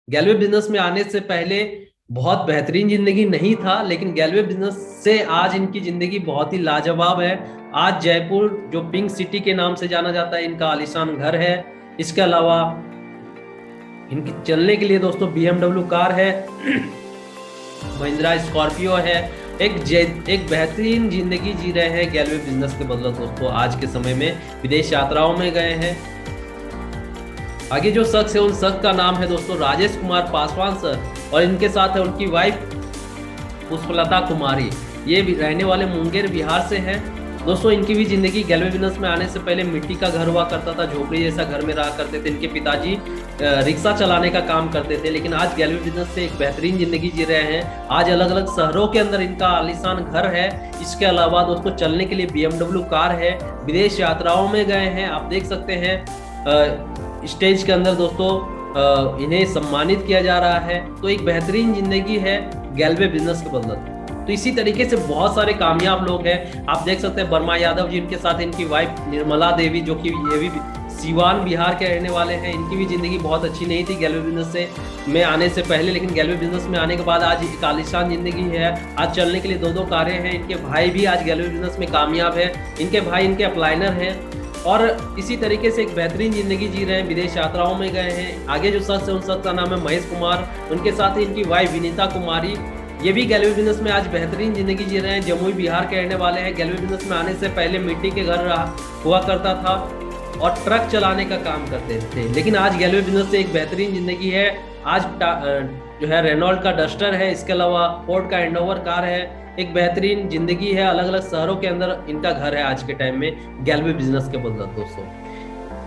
गैलवे बिजनेस में आने से पहले बहुत बेहतरीन जिंदगी नहीं था, लेकिन गैलवे बिजनेस से आज इनकी जिंदगी बहुत ही लाजवाब है। आज जयपुर जो पिंक सिटी के नाम से जाना जाता है, इनका आलीशान घर है। इसके अलावा इनकी चलने के लिए दोस्तों BMW कार है, महिंद्रा स्कॉर्पियो है। एक बेहतरीन जिंदगी जी रहे हैं गैलवे बिजनेस के बदौलत दोस्तों। आज के समय में विदेश यात्राओं में गए हैं। आगे जो शख्स है उन शख्स का नाम है दोस्तों राजेश कुमार पासवान सर और इनके साथ है उनकी वाइफ पुष्पलता कुमारी। ये भी रहने वाले मुंगेर बिहार से हैं दोस्तों। इनकी भी जिंदगी गैलवे बिजनेस में आने से पहले मिट्टी का घर हुआ करता था, झोपड़ी जैसा घर में रहा करते थे। इनके पिताजी रिक्शा चलाने का काम करते थे, लेकिन आज गैलवे बिजनेस से एक बेहतरीन जिंदगी जी रहे हैं। आज अलग अलग शहरों के अंदर इनका आलीशान घर है। इसके अलावा दोस्तों चलने के लिए BMW कार है, विदेश यात्राओं में गए हैं। आप देख सकते हैं स्टेज के अंदर दोस्तों इन्हें सम्मानित किया जा रहा है। तो एक बेहतरीन जिंदगी है गैलवे बिजनेस के बदौलत। तो इसी तरीके से बहुत सारे कामयाब लोग हैं। आप देख सकते हैं वर्मा यादव जी, इनके साथ इनकी वाइफ निर्मला देवी, जो कि ये भी सीवान बिहार के रहने वाले हैं। इनकी भी जिंदगी बहुत अच्छी नहीं थी गैलवे बिजनेस से में आने से पहले, लेकिन गैलवे बिजनेस में आने के बाद आज एक आलीशान जिंदगी है। आज चलने के लिए 2-2 कारें हैं। इनके भाई भी आज गैलवे बिजनेस में कामयाब है। इनके भाई इनके अपलाइनर हैं और इसी तरीके से एक बेहतरीन जिंदगी जी रहे हैं, विदेश यात्राओं में गए हैं। आगे जो शख्स है उन शख्स का नाम है महेश कुमार। उनके साथ ही इनकी वाइफ विनीता कुमारी, ये भी गैलवे बिजनेस में आज बेहतरीन जिंदगी जी रहे हैं। जमुई बिहार के रहने वाले हैं। गैलवे बिजनेस में आने से पहले मिट्टी के घर हुआ करता था और ट्रक चलाने का काम करते थे, लेकिन आज गैलवे बिजनेस से एक बेहतरीन जिंदगी है। आज जो है रेनॉल्ट का डस्टर है, इसके अलावा फोर्ड का एंडोवर कार है। एक बेहतरीन जिंदगी है। अलग अलग शहरों के अंदर इनका घर है आज के टाइम में गैलवे बिजनेस के बदौलत दोस्तों।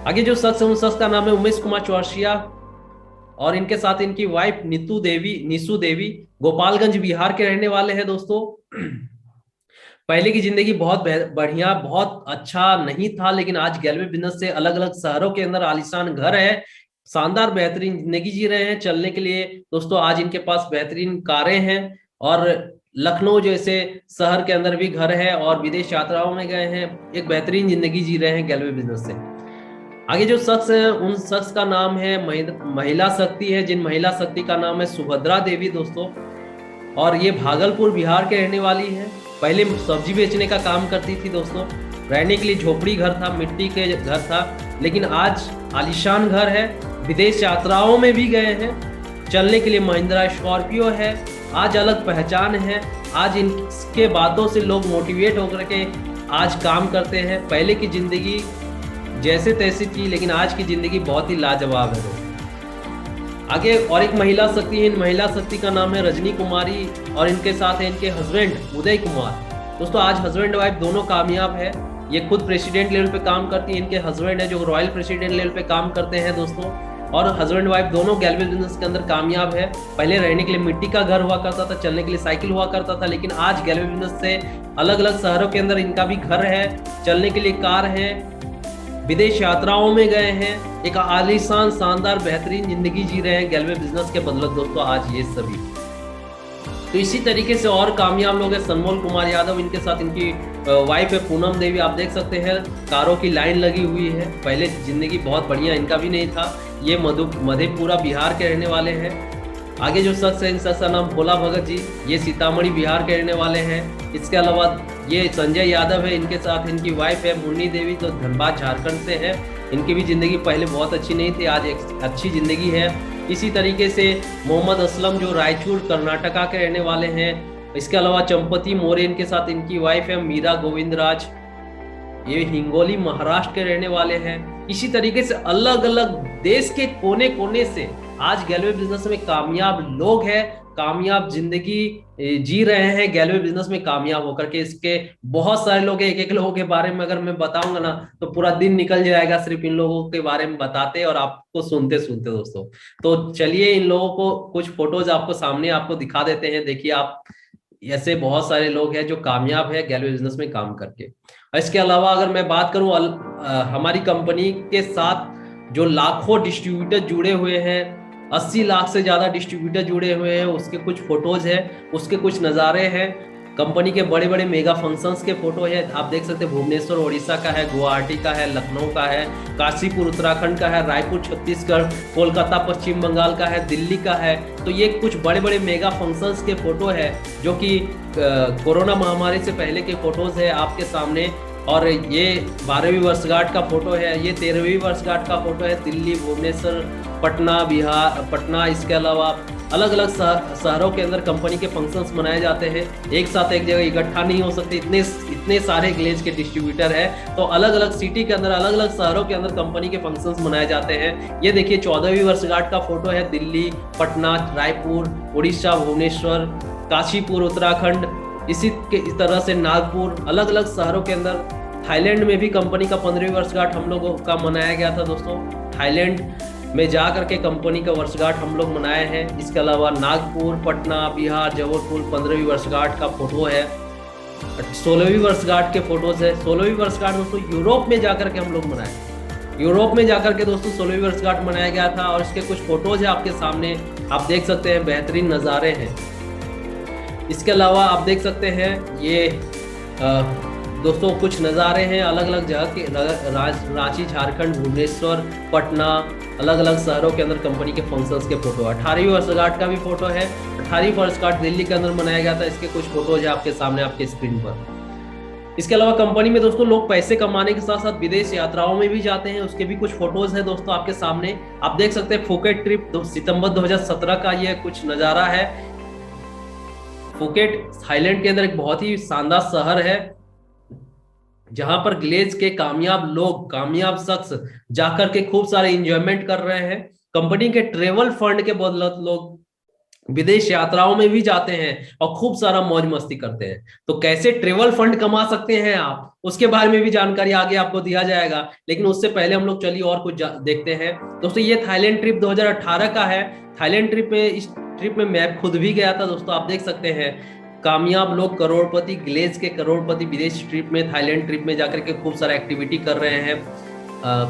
आगे जो शख्स है उन शख्स का नाम है उमेश कुमार चौरसिया, और इनके साथ इनकी वाइफ निशु देवी गोपालगंज बिहार के रहने वाले हैं दोस्तों। पहले की जिंदगी बहुत बढ़िया, बहुत अच्छा नहीं था, लेकिन आज गैलवे बिजनेस से अलग अलग शहरों के अंदर आलीशान घर है, शानदार बेहतरीन जिंदगी जी रहे हैं। चलने के लिए दोस्तों आज इनके पास बेहतरीन कारें हैं, और लखनऊ जैसे शहर के अंदर भी घर है, और विदेश यात्राओं में गए हैं, एक बेहतरीन जिंदगी जी रहे हैं गैलवे बिजनेस से। आगे जो शख्स है उन शख्स का नाम है महिला शक्ति है, जिन महिला शक्ति का नाम है सुभद्रा देवी दोस्तों, और ये भागलपुर बिहार के रहने वाली है। पहले सब्जी बेचने का काम करती थी दोस्तों, रहने के लिए झोपड़ी घर था, मिट्टी के घर था, लेकिन आज आलीशान घर है, विदेश यात्राओं में भी गए हैं, चलने के लिए महिंद्रा स्कॉर्पियो है, आज अलग पहचान है। आज इनके बातों से लोग मोटिवेट होकर के आज काम करते हैं। पहले की जिंदगी जैसे तैसी थी, लेकिन आज की जिंदगी बहुत ही लाजवाब है दोस्तों। आगे और एक महिला शक्ति है, इन महिला शक्ति का नाम है रजनी कुमारी, और इनके साथ है इनके हस्बैंड उदय कुमार। दोस्तों आज हस्बैंड वाइफ दोनों कामयाब है, ये खुद प्रेसिडेंट लेवल पे काम करती है, इनके हस्बैंड है जो रॉयल प्रेसिडेंट लेवल पे काम करते हैं दोस्तों, और हस्बैंड वाइफ दोनों गैलवे बिजनेस के अंदर कामयाब है। पहले रहने के लिए मिट्टी का घर हुआ करता था, चलने के लिए साइकिल हुआ करता था, लेकिन आज गैलवे बिजनेस से अलग अलग शहरों के अंदर इनका भी घर है, चलने के लिए कार है, विदेश यात्राओं में गए हैं, एक आलीशान शानदार बेहतरीन जिंदगी जी रहे हैं गैलवे बिजनेस के बदौलत दोस्तों आज ये सभी। तो इसी तरीके से और कामयाब लोग हैं सनमोल कुमार यादव, इनके साथ इनकी वाइफ है पूनम देवी। आप देख सकते हैं कारों की लाइन लगी हुई है, पहले जिंदगी बहुत बढ़िया इनका भी नहीं था। ये मधेपुरा बिहार के रहने वाले हैं। आगे जो शख्स है इन शख्स का नाम भोला भगत जी, ये सीतामढ़ी बिहार के रहने वाले हैं। इसके अलावा ये संजय यादव है, इनके साथ इनकी वाइफ है मुन्नी देवी, तो धनबाद झारखंड से है। इनकी भी जिंदगी पहले बहुत अच्छी नहीं थी, आज एक अच्छी जिंदगी है। इसी तरीके से मोहम्मद असलम जो रायचूर कर्नाटका के रहने वाले हैं। इसके अलावा चंपती मोरे, इनके साथ इनकी वाइफ है मीरा गोविंदराज, ये हिंगोली महाराष्ट्र के रहने वाले हैं। इसी तरीके से अलग अलग देश के कोने कोने से आज गैलवे बिजनेस में कामयाब लोग हैं, कामयाब जिंदगी जी रहे हैं गैलवे बिजनेस में कामयाब होकर के। इसके बहुत सारे लोग हैं, एक एक लोगों के बारे में अगर मैं बताऊंगा ना तो पूरा दिन निकल जाएगा सिर्फ इन लोगों के बारे में बताते और आपको सुनते सुनते दोस्तों। तो चलिए इन लोगों को कुछ फोटोज आपको सामने आपको दिखा देते हैं। देखिए आप, ऐसे बहुत सारे लोग हैं जो कामयाब है गैलवे बिजनेस में काम करके। इसके अलावा अगर मैं बात करूं हमारी कंपनी के साथ जो लाखों डिस्ट्रीब्यूटर जुड़े हुए हैं, 80 लाख से ज्यादा डिस्ट्रीब्यूटर जुड़े हुए हैं, उसके कुछ फोटोज है, उसके कुछ नज़ारे हैं। कंपनी के बड़े बड़े मेगा फंक्शंस के फोटो है, आप देख सकते हैं भुवनेश्वर उड़ीसा का है, गुवाहाटी का है, लखनऊ का है, काशीपुर उत्तराखंड का है, रायपुर छत्तीसगढ़, कोलकाता पश्चिम बंगाल का है, दिल्ली का है। तो ये कुछ बड़े बड़े मेगा फंक्शंस के फोटो है जो कि कोरोना महामारी से पहले के फोटोज है आपके सामने। और ये 12वीं वर्षगांठ का फोटो है, ये 13वीं वर्षगांठ का फोटो है, दिल्ली, भुवनेश्वर, पटना, बिहार, पटना। इसके अलावा अलग अलग शहरों के अंदर कंपनी के फंक्शंस मनाए जाते हैं, एक साथ एक जगह इकट्ठा नहीं हो सकते, इतने सारे ग्लेज के डिस्ट्रीब्यूटर है। तो अलग अलग सिटी के अंदर, अलग अलग शहरों के अंदर कंपनी के फंक्शंस मनाए जाते हैं। ये देखिए 14वीं वर्षगांठ का फोटो है, दिल्ली, पटना, रायपुर, उड़ीसा, भुवनेश्वर, काशीपुर उत्तराखंड, इसी तरह से नागपुर, अलग अलग शहरों के अंदर। थाईलैंड में भी कंपनी का 15वीं वर्षगांठ हम लोगों का मनाया गया था दोस्तों, थाईलैंड में जा करके कंपनी का वर्षगांठ हम लोग मनाए हैं। इसके अलावा नागपुर, पटना, बिहार, जबलपुर 15वीं वर्षगांठ का फोटो है। 16वीं वर्षगांठ के फोटोज है। 16वीं वर्षगांठ दोस्तों यूरोप में जाकर के हम लोग मनाए, यूरोप में जाकर के दोस्तों 16वीं वर्षगांठ मनाया गया था, और इसके कुछ फोटोज है आपके सामने, आप देख सकते हैं, बेहतरीन नज़ारे हैं। इसके अलावा आप देख सकते हैं ये दोस्तों कुछ नज़ारे हैं अलग अलग जगह के, रांची, झारखंड, भुवनेश्वर, पटना, अलग अलग शहरों के अंदर कंपनी के फंक्शंस के फोटो। 18वीं वर्षगांठ का भी फोटो है, 18वीं वर्षगांठ दिल्ली के अंदर मनाया गया था, इसके कुछ फोटोज है आपके सामने आपके स्क्रीन पर। इसके अलावा कंपनी में दोस्तों लोग पैसे कमाने के साथ साथ विदेश यात्राओं में भी जाते हैं, उसके भी कुछ फोटोज है दोस्तों आपके सामने। आप देख सकते हैं फुकेट ट्रिप सितंबर 2017 का ये कुछ नज़ारा है। फुकेट थाईलैंड के अंदर एक बहुत ही शानदार शहर है, जहां पर ग्लेज के कामयाब लोग, कामयाब शख्स जाकर के खूब सारे एंजॉयमेंट कर रहे हैं। कंपनी के ट्रेवल फंड के बदौलत लोग विदेश यात्राओं में भी जाते हैं और खूब सारा मौज मस्ती करते हैं। तो कैसे ट्रेवल फंड कमा सकते हैं आप, उसके बारे में भी जानकारी आगे आपको दिया जाएगा। लेकिन उससे पहले हम लोग चलिए और कुछ देखते हैं। दोस्तों ये थाईलैंड ट्रिप 2018 का है। थाईलैंड ट्रिप में, इस ट्रिप में मैं खुद भी गया था दोस्तों। आप देख सकते हैं कामयाब लोग, करोड़पति, ग्लेज के करोड़पति विदेश ट्रिप में, थाईलैंड ट्रिप में जाकर के खूब सारा एक्टिविटी कर रहे हैं,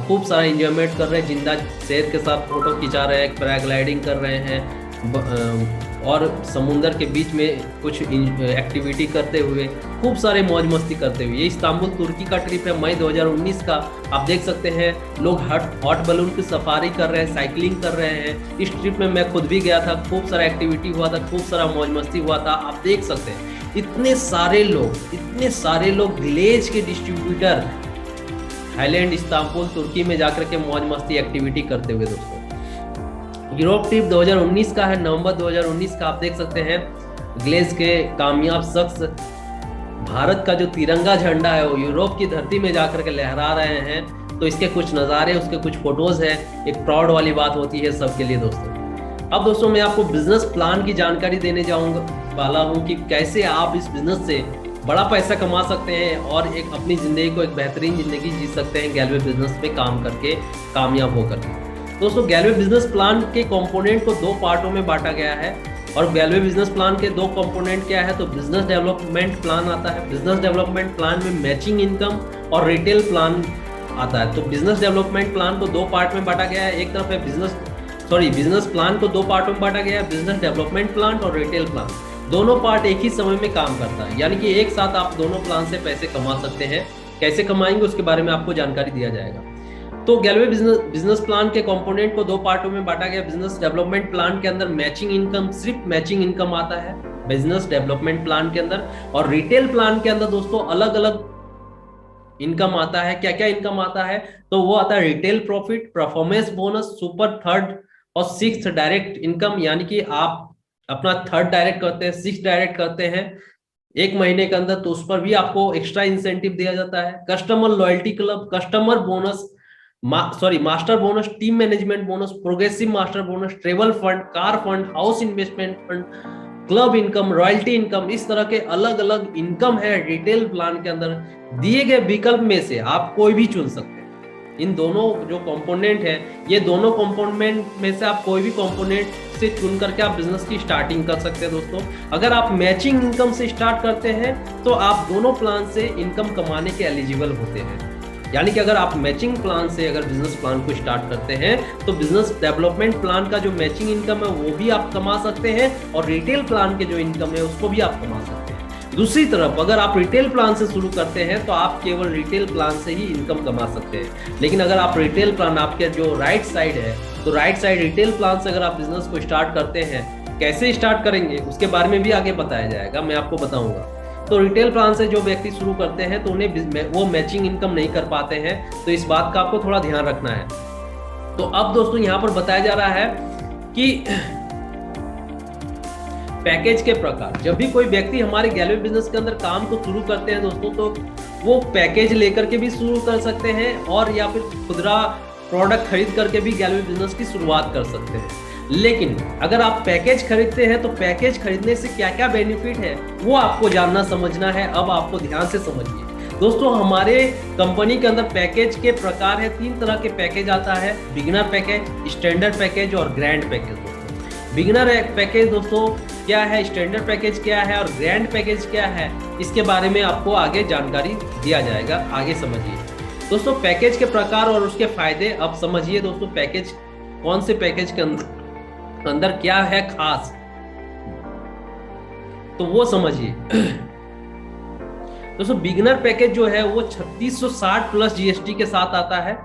खूब सारा इंजॉयमेंट कर रहे हैं, जिंदा शेर के साथ फोटो खिंचा रहे हैं, पैराग्लाइडिंग कर रहे हैं, और समुंदर के बीच में कुछ एक्टिविटी करते हुए, खूब सारे मौज मस्ती करते हुए। ये इस्तांबुल तुर्की का ट्रिप है, मई 2019 का। आप देख सकते हैं लोग हॉट बलून की सफारी कर रहे हैं, साइकिलिंग कर रहे हैं। इस ट्रिप में मैं खुद भी गया था, खूब सारा एक्टिविटी हुआ था, खूब सारा मौज मस्ती हुआ था। आप देख सकते हैं इतने सारे लोग ग्लेज के डिस्ट्रीब्यूटर थाईलैंड, इस्तांबुल तुर्की में जाकर के मौज मस्ती एक्टिविटी करते हुए। दोस्तों यूरोप ट्रिप 2019 का है, नवंबर 2019 का। आप देख सकते हैं ग्लेज के कामयाब शख्स भारत का जो तिरंगा झंडा है वो यूरोप की धरती में जाकर के लहरा रहे हैं। तो इसके कुछ नज़ारे, उसके कुछ फोटोज हैं। एक प्राउड वाली बात होती है सबके लिए दोस्तों। अब दोस्तों मैं आपको बिजनेस प्लान की जानकारी देने वाला हूँ कि कैसे आप इस बिजनेस से बड़ा पैसा कमा सकते हैं और एक अपनी जिंदगी को एक बेहतरीन जिंदगी जी सकते हैं गैलवे बिजनेस पे काम करके, कामयाब होकर। दोस्तों गैलवे बिजनेस प्लान के कंपोनेंट को 2 पार्टों में बांटा गया है। और गैलवे बिजनेस प्लान के 2 कंपोनेंट क्या है, तो बिजनेस डेवलपमेंट प्लान आता है। बिजनेस डेवलपमेंट प्लान में मैचिंग इनकम और रिटेल प्लान आता है। तो बिजनेस डेवलपमेंट प्लान को 2 पार्ट में बांटा गया है। एक तरफ है बिजनेस प्लान को 2 पार्टों में बांटा गया है, बिजनेस डेवलपमेंट प्लान और रिटेल प्लान। दोनों पार्ट एक ही समय में काम करता है, यानी कि एक साथ आप दोनों प्लान से पैसे कमा सकते हैं। कैसे कमाएंगे उसके बारे में आपको जानकारी दिया जाएगा। तो गैलवे बिजनेस प्लान के कंपोनेंट को 2 पार्टों में बांटा गया। बिजनेस डेवलपमेंट प्लान के अंदर मैचिंग इनकम, सिर्फ मैचिंग इनकम आता है बिजनेस डेवलपमेंट प्लान के अंदर। और रिटेल प्लान के अंदर दोस्तों अलग अलग इनकम आता है। क्या क्या इनकम आता है, तो वो आता है retail profit, performance bonus, super third और 6th डायरेक्ट इनकम। यानी कि आप अपना 3rd डायरेक्ट करते हैं, 6th डायरेक्ट करते हैं 1 महीने के अंदर, तो उस पर भी आपको एक्स्ट्रा इंसेंटिव दिया जाता है। Customer loyalty club, customer bonus, master bonus, team management bonus, progressive master bonus, travel fund, car fund, house investment fund, club income, royalty income, इस तरह के अलग अलग इनकम है रिटेल प्लान के अंदर। दिए गए विकल्प में से आप कोई भी चुन सकते हैं। इन दोनों जो कंपोनेंट है, ये दोनों कंपोनेंट में से आप कोई भी कंपोनेंट से चुन करके आप बिजनेस की स्टार्टिंग कर सकते हैं। दोस्तों अगर आप मैचिंग इनकम से स्टार्ट करते हैं तो आप दोनों प्लान से इनकम कमाने के एलिजिबल होते हैं। यानी कि अगर आप मैचिंग प्लान से अगर बिजनेस प्लान को स्टार्ट करते हैं तो बिजनेस डेवलपमेंट प्लान का जो मैचिंग इनकम है वो भी आप कमा सकते हैं, और रिटेल प्लान के जो इनकम है उसको भी आप कमा सकते हैं। दूसरी तरफ अगर आप रिटेल प्लान से शुरू करते हैं तो आप केवल रिटेल प्लान से ही इनकम कमा सकते हैं। लेकिन अगर आप रिटेल प्लान, आपके जो राइट साइड है, तो राइट साइड रिटेल प्लान से अगर आप बिजनेस को स्टार्ट करते हैं, कैसे स्टार्ट करेंगे उसके बारे में भी आगे बताया जाएगा, मैं आपको बताऊंगा। तो रिटेल प्लान से जो व्यक्ति शुरू करते हैं तो उन्हें वो मैचिंग इनकम नहीं कर पाते हैं, तो इस बात का आपको थोड़ा ध्यान रखना है। तो अब दोस्तों यहाँ पर बताया जा रहा है कि पैकेज के प्रकार। जब भी कोई व्यक्ति हमारे गैलवे बिजनेस के अंदर काम को शुरू करते हैं दोस्तों, तो वो पैकेज लेकर के भी शुरू कर सकते हैं और या फिर खुदरा प्रोडक्ट खरीद करके भी गैलवे बिजनेस की शुरुआत कर सकते हैं। लेकिन अगर आप पैकेज खरीदते हैं तो पैकेज खरीदने से क्या क्या बेनिफिट है वो आपको जानना समझना है। अब आपको ध्यान से समझिए दोस्तों, हमारे कंपनी के अंदर पैकेज के प्रकार है, 3 तरह के पैकेज आता है, बिगिनर पैकेज, स्टैंडर्ड पैकेज और ग्रैंड पैकेज। दोस्तों बिगिनर पैकेज दोस्तों क्या है, स्टैंडर्ड पैकेज क्या है और ग्रैंड पैकेज क्या है, इसके बारे में आपको आगे जानकारी दिया जाएगा, आगे समझिए। दोस्तों पैकेज के प्रकार और उसके फायदे अब समझिए। दोस्तों पैकेज, कौन से पैकेज के अंदर क्या है खास, तो वो समझिए। दोस्तों बिगिनर पैकेज जो है वो 3660 प्लस जीएसटी के साथ आता है।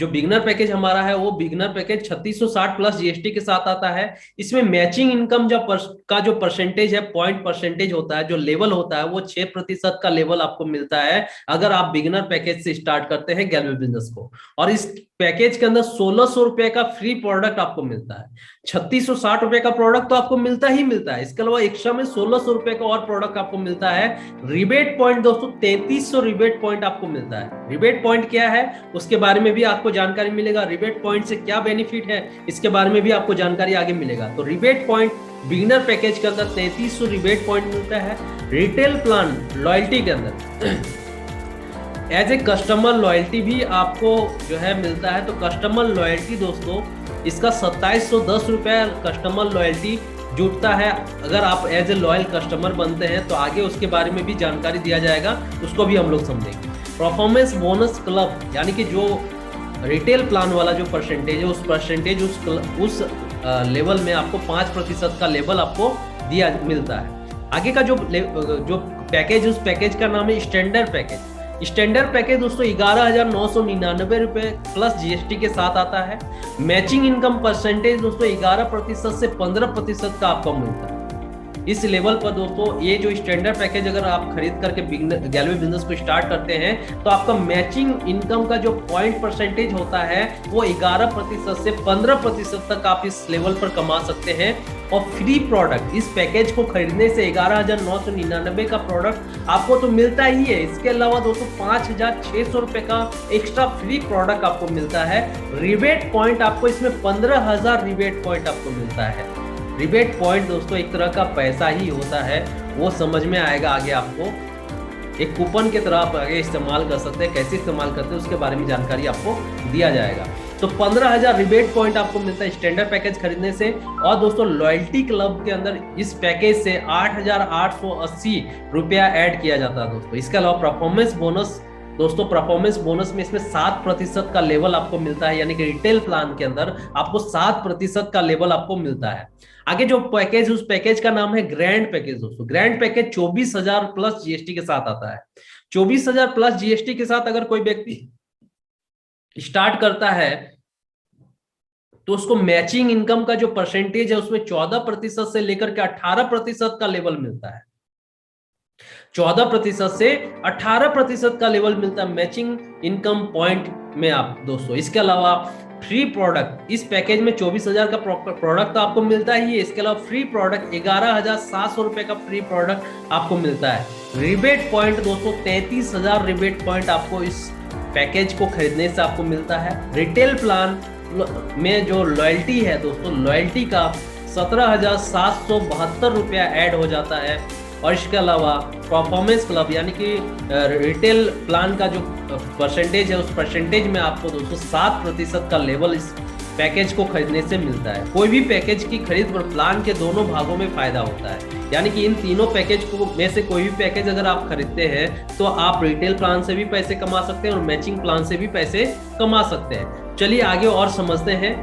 जो बिगिनर पैकेज हमारा है वो बिगिनर पैकेज 3660 प्लस जीएसटी के साथ आता है। इसमें मैचिंग इनकम का जो परसेंटेज है, पॉइंट परसेंटेज होता है, जो लेवल होता है वो 6% का लेवल आपको मिलता है अगर आप बिगिनर पैकेज से स्टार्ट करते हैं गैलवे बिजनेस को। और इस पैकेज के अंदर 1600 रुपए का फ्री प्रोडक्ट आपको मिलता है। 3660 रुपए का प्रोडक्ट तो आपको मिलता ही मिलता है, इसके अलावा एक्स्ट्रा में 1600 रुपए का और प्रोडक्ट आपको मिलता है। रिबेट पॉइंट दोस्तों 3300 रिबेट पॉइंट आपको मिलता है। रिबेट पॉइंट क्या है उसके बारे में भी आपको जानकारी मिलेगा, रिबेट पॉइंट से क्या बेनिफिट है इसके बारे में भी आपको जानकारी आगे मिलेगा। तो रिबेट पॉइंट बिगिनर पैकेज के अंदर 3300 रिबेट पॉइंट मिलता है। रिटेल प्लान लॉयल्टी के अंदर एज ए कस्टमर लॉयल्टी भी आपको जो है मिलता है। तो कस्टमर लॉयल्टी दोस्तों इसका 2710 रुपये कस्टमर लॉयल्टी जुटता है। अगर आप एज ए लॉयल कस्टमर बनते हैं तो आगे उसके बारे में भी जानकारी दिया जाएगा, उसको भी हम लोग समझेंगे। परफॉर्मेंस बोनस क्लब यानी कि जो रिटेल प्लान वाला जो परसेंटेज है, उस परसेंटेज उस लेवल में आपको 5% का लेवल आपको दिया मिलता है। आगे का जो पैकेज, उस पैकेज का नाम है स्टैंडर्ड पैकेज। स्टैंडर्ड पैकेज दोस्तों 11,999 रुपए प्लस जीएसटी के साथ आता है। मैचिंग इनकम परसेंटेज दोस्तों 11% से 15% का आपको मिलता है। इस लेवल पर दोस्तों ये जो स्टैंडर्ड पैकेज अगर आप खरीद करके गैलवे बिजनेस को स्टार्ट करते हैं तो आपका मैचिंग इनकम का जो पॉइंट परसेंटेज होता है वो 11% से 15% तक आप इस लेवल पर कमा सकते हैं। और फ्री प्रोडक्ट, इस पैकेज को खरीदने से 11,999 का प्रोडक्ट आपको तो मिलता ही है, इसके अलावा दोस्तों 5,600 रुपए का एक्स्ट्रा फ्री प्रोडक्ट आपको मिलता है। रिबेट पॉइंट आपको इसमें 15,000 रिबेट पॉइंट आपको मिलता है। रिबेट पॉइंट दोस्तों एक तरह का पैसा ही होता है, वो समझ में आएगा आगे आपको। एक कूपन के तरह आप आगे इस्तेमाल कर सकते हैं, कैसे इस्तेमाल करते हैं उसके बारे में जानकारी आपको दिया जाएगा। तो 15,000 रिबेट पॉइंट आपको मिलता है स्टैंडर्ड पैकेज खरीदने से। और दोस्तों लॉयल्टी क्लब के अंदर इस पैकेज से 8,880 रुपया ऐड किया जाता है दोस्तों। इसके अलावा परफॉर्मेंस बोनस दोस्तों, परफॉर्मेंस बोनस में इसमें 7% का लेवल आपको मिलता है, यानी कि रिटेल प्लान के अंदर आपको 7% का लेवल आपको मिलता है। आगे जो पैकेज, उस पैकेज का नाम है ग्रैंड पैकेज दोस्तों। ग्रैंड पैकेज 24,000 प्लस जीएसटी के साथ आता है। 24,000 प्लस जीएसटी के साथ अगर कोई व्यक्ति स्टार्ट करता है तो उसको मैचिंग इनकम का जो परसेंटेज है उसमें 14% से लेकर के 18% का लेवल मिलता है। 14% से 18% का लेवल मिलता है मैचिंग इनकम पॉइंट में आप दोस्तों। इसके अलावा फ्री प्रोडक्ट, इस पैकेज में 24,000 का प्रोडक्ट तो आपको मिलता ही है, इसके अलावा फ्री प्रोडक्ट 11,700 रुपए का फ्री प्रोडक्ट आपको मिलता है। रिबेट पॉइंट दोस्तों 33,000 रिबेट पॉइंट आपको इस पैकेज को खरीदने से आपको मिलता है। रिटेल प्लान में जो लॉयल्टी है दोस्तों, लॉयल्टी का 17,772 रुपया ऐड हो जाता है। और इसके अलावा परफॉर्मेंस क्लब यानी कि रिटेल प्लान का जो परसेंटेज है उस परसेंटेज में आपको दोस्तों 7% का लेवल इस पैकेज को खरीदने से मिलता है। कोई भी पैकेज की खरीद पर प्लान के दोनों भागों में फायदा होता है, यानी कि इन तीनों पैकेज को में से कोई भी पैकेज अगर आप खरीदते हैं तो आप रिटेल प्लान से भी पैसे कमा सकते हैं और मैचिंग प्लान से भी पैसे कमा सकते हैं। चलिए आगे और समझते हैं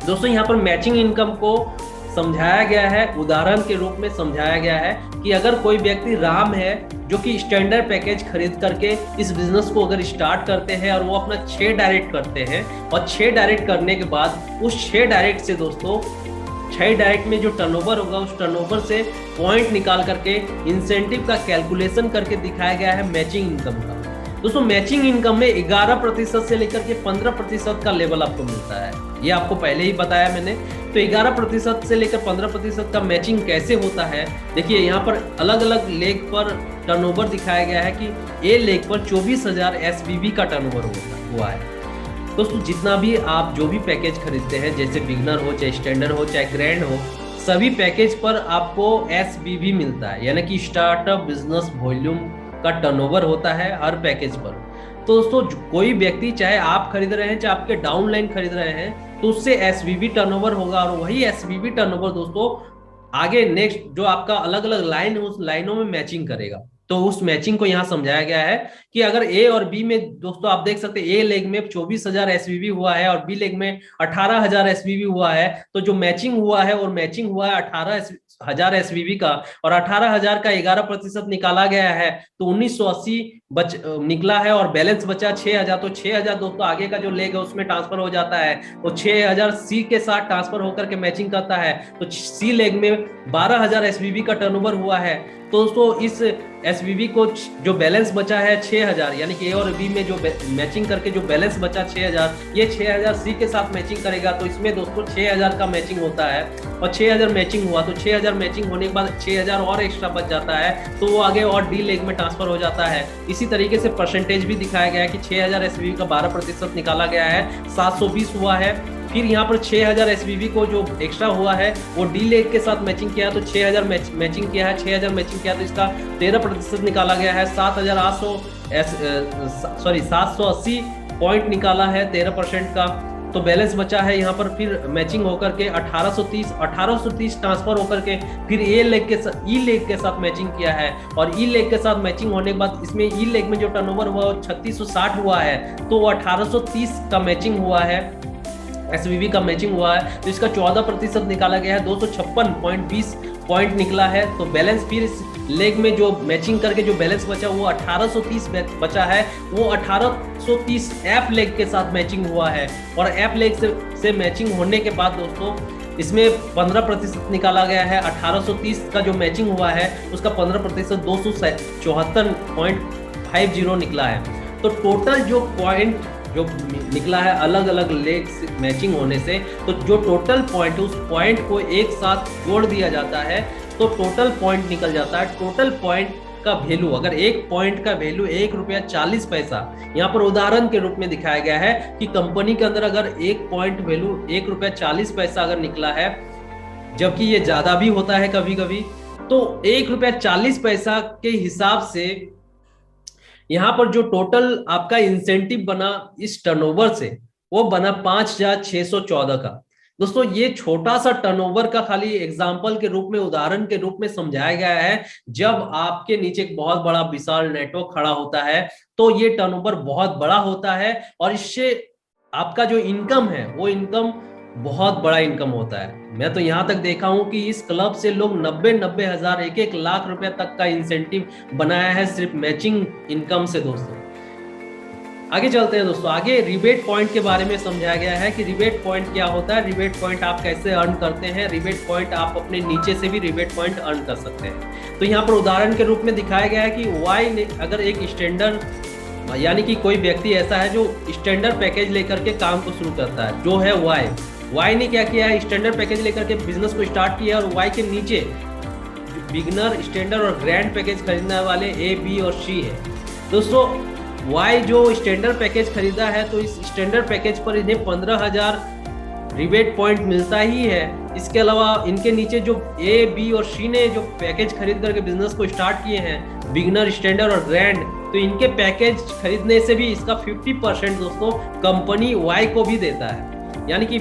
दोस्तों। यहाँ पर मैचिंग इनकम को समझाया गया है, उदाहरण के रूप में समझाया गया है कि अगर कोई व्यक्ति राम है जो कि स्टैंडर्ड पैकेज खरीद करके इस बिजनेस को अगर स्टार्ट करते हैं और वो अपना 6 डायरेक्ट करते हैं और 6 डायरेक्ट करने के बाद उस 6 डायरेक्ट से दोस्तों 6 डायरेक्ट में जो टर्नओवर होगा उस टर्नओवर से पॉइंट निकाल करके इंसेंटिव का कैलकुलेशन करके दिखाया गया है मैचिंग इनकम का। दोस्तों मैचिंग इनकम में 11% से लेकर के 15% का लेवल आपको मिलता है, ये आपको पहले ही बताया मैंने। तो 11% से लेकर 15% का मैचिंग कैसे होता है, देखिए यहाँ पर अलग अलग लेग पर टर्नओवर दिखाया गया है कि ए लेग पर 24,000 एसबीबी का टर्नओवर हुआ है। दोस्तों जितना भी आप जो भी पैकेज खरीदते हैं, जैसे बिगनर हो, चाहे स्टैंडर्ड हो, चाहे ग्रैंड हो, सभी पैकेज पर आपको एसबीबी मिलता है, यानी कि स्टार्टअप बिजनेस वॉल्यूम का टर्नओवर होता है हर पैकेज पर। तो दोस्तों कोई व्यक्ति, चाहे आप खरीद रहे हैं चाहे आपके डाउनलाइन खरीद रहे हैं, तो उससे एसबीबी टर्नओवर होगा और वही एसबीबी टर्नओवर दोस्तों आगे नेक्स्ट जो आपका अलग अलग लाइन है उस लाइनों में मैचिंग करेगा। तो उस मैचिंग को यहाँ समझाया गया है कि अगर ए और बी में दोस्तों आप देख सकते हैं ए लेग में 24,000 एसबीबी हुआ है और बी लेग में 18,000 एसबीबी हुआ है, तो जो मैचिंग हुआ है और मैचिंग हुआ है 18,000 एसबीबी का और 18,000 का 11% निकाला गया है तो 1980 निकला है और बैलेंस बचा 6,000। तो 6,000 दोस्तों आगे का जो लेग है उसमें ट्रांसफर हो जाता है, तो 6,000 सी के साथ ट्रांसफर होकर के मैचिंग करता है। तो सी लेग में 12,000 एसबीबी का टर्नओवर हुआ है, तो दोस्तों इस SVB को जो बैलेंस बचा है 6000, यानी कि A और B में जो मैचिंग करके जो बैलेंस बचा 6000, ये 6000 C के साथ मैचिंग करेगा, तो इसमें दोस्तों 6000 का मैचिंग होता है और 6000 मैचिंग हुआ, तो 6000 मैचिंग होने के बाद 6000 और एक्स्ट्रा बच जाता है, तो वो आगे और D लेग में ट्रांसफर हो जाता है। इसी तरीके से परसेंटेज भी दिखाया गया है कि 6000 SVB का 12% निकाला गया है, 720 हुआ है। फिर यहाँ पर 6000 SVB को जो एक्स्ट्रा हुआ है वो D लेग के साथ मैचिंग किया, तो 6000 मैचिंग किया है, 6000 मैचिंग किया तो इसका 13% निकाला गया है, 780 पॉइंट निकाला है 13% का, तो बैलेंस बचा है यहाँ पर। फिर मैचिंग होकर के 1830 ट्रांसफर होकर के फिर ई लेग के साथ मैचिंग किया है, और ई लेग के साथ मैचिंग होने के बाद इसमें ई लेग में जो टर्नओवर हुआ वो 3660 हुआ है, तो वो 1830 का मैचिंग हुआ है, SVB का मैचिंग हुआ है, तो इसका 14% निकाला गया है, 256.20 पॉइंट निकला है। तो बैलेंस फिर इस लेग में जो मैचिंग करके जो बैलेंस बचा वो 1830 बचा है, वो 1830 एफ लेग के साथ मैचिंग हुआ है, और एफ लेग से मैचिंग होने के बाद दोस्तों इसमें 15% निकाला गया है। 1830 का जो मैचिंग हुआ है उसका 15% 274.50 निकला है। तो टोटल जो पॉइंट जो निकला है अलग अलग लेग मैचिंग होने से, तो जो टोटल पॉइंट उस पॉइंट को एक साथ जोड़ दिया जाता है तो टोटल पॉइंट निकल जाता है। टोटल पॉइंट का वैल्यू, अगर एक पॉइंट का वैल्यू ₹1.40, यहाँ पर उदाहरण के रूप में दिखाया गया है कि कंपनी के अंदर अगर एक पॉइंट वैल्यू ₹1.40 अगर निकला है, जबकि ये ज्यादा भी होता है कभी कभी, तो ₹1.40 के हिसाब से यहाँ पर जो टोटल आपका इंसेंटिव बना इस टर्नओवर से वो बना 5614 का। दोस्तों ये छोटा सा टर्नओवर का खाली एग्जांपल के रूप में, उदाहरण के रूप में समझाया गया है। जब आपके नीचे एक बहुत बड़ा विशाल नेटवर्क खड़ा होता है तो ये टर्नओवर बहुत बड़ा होता है, और इससे आपका जो इनकम है वो इनकम बहुत बड़ा इनकम होता है। मैं तो यहाँ तक देखा हूं कि इस क्लब से लोग 90 हजार 1 लाख रुपए तक का इंसेंटिव बनाया है सिर्फ मैचिंग इनकम से। दोस्तों आगे चलते हैं। दोस्तों आगे रिबेट पॉइंट के बारे में समझाया गया है कि रिबेट पॉइंट क्या होता है, रिबेट पॉइंट आप कैसे अर्न करते हैं। रिबेट पॉइंट आप अपने नीचे से भी रिबेट पॉइंट अर्न कर सकते हैं। तो यहाँ पर उदाहरण के रूप में दिखाया गया है कि वाई ने अगर एक स्टैंडर्ड, यानी कि कोई व्यक्ति ऐसा है जो स्टैंडर्ड पैकेज लेकर के काम को शुरू करता है, जो है वाई ने क्या किया है, स्टैंडर्ड पैकेज लेकर के बिजनेस को स्टार्ट किया, और वाई के नीचे बिगनर, स्टैंडर्ड और ग्रैंड पैकेज खरीदने वाले A, B और C है। दोस्तों वाई जो स्टैंडर्ड पैकेज खरीदा है तो इस स्टैंडर्ड पैकेज पर इन्हें 15,000 रिबेट पॉइंट मिलता ही है। इसके अलावा इनके नीचे जो A, B और C ने जो पैकेज खरीद करके बिजनेस को स्टार्ट किए हैं, बिगनर, स्टैंडर्ड और ग्रैंड, तो इनके पैकेज खरीदने से भी इसका 50% दोस्तों कंपनी वाई को भी देता है। यानी कि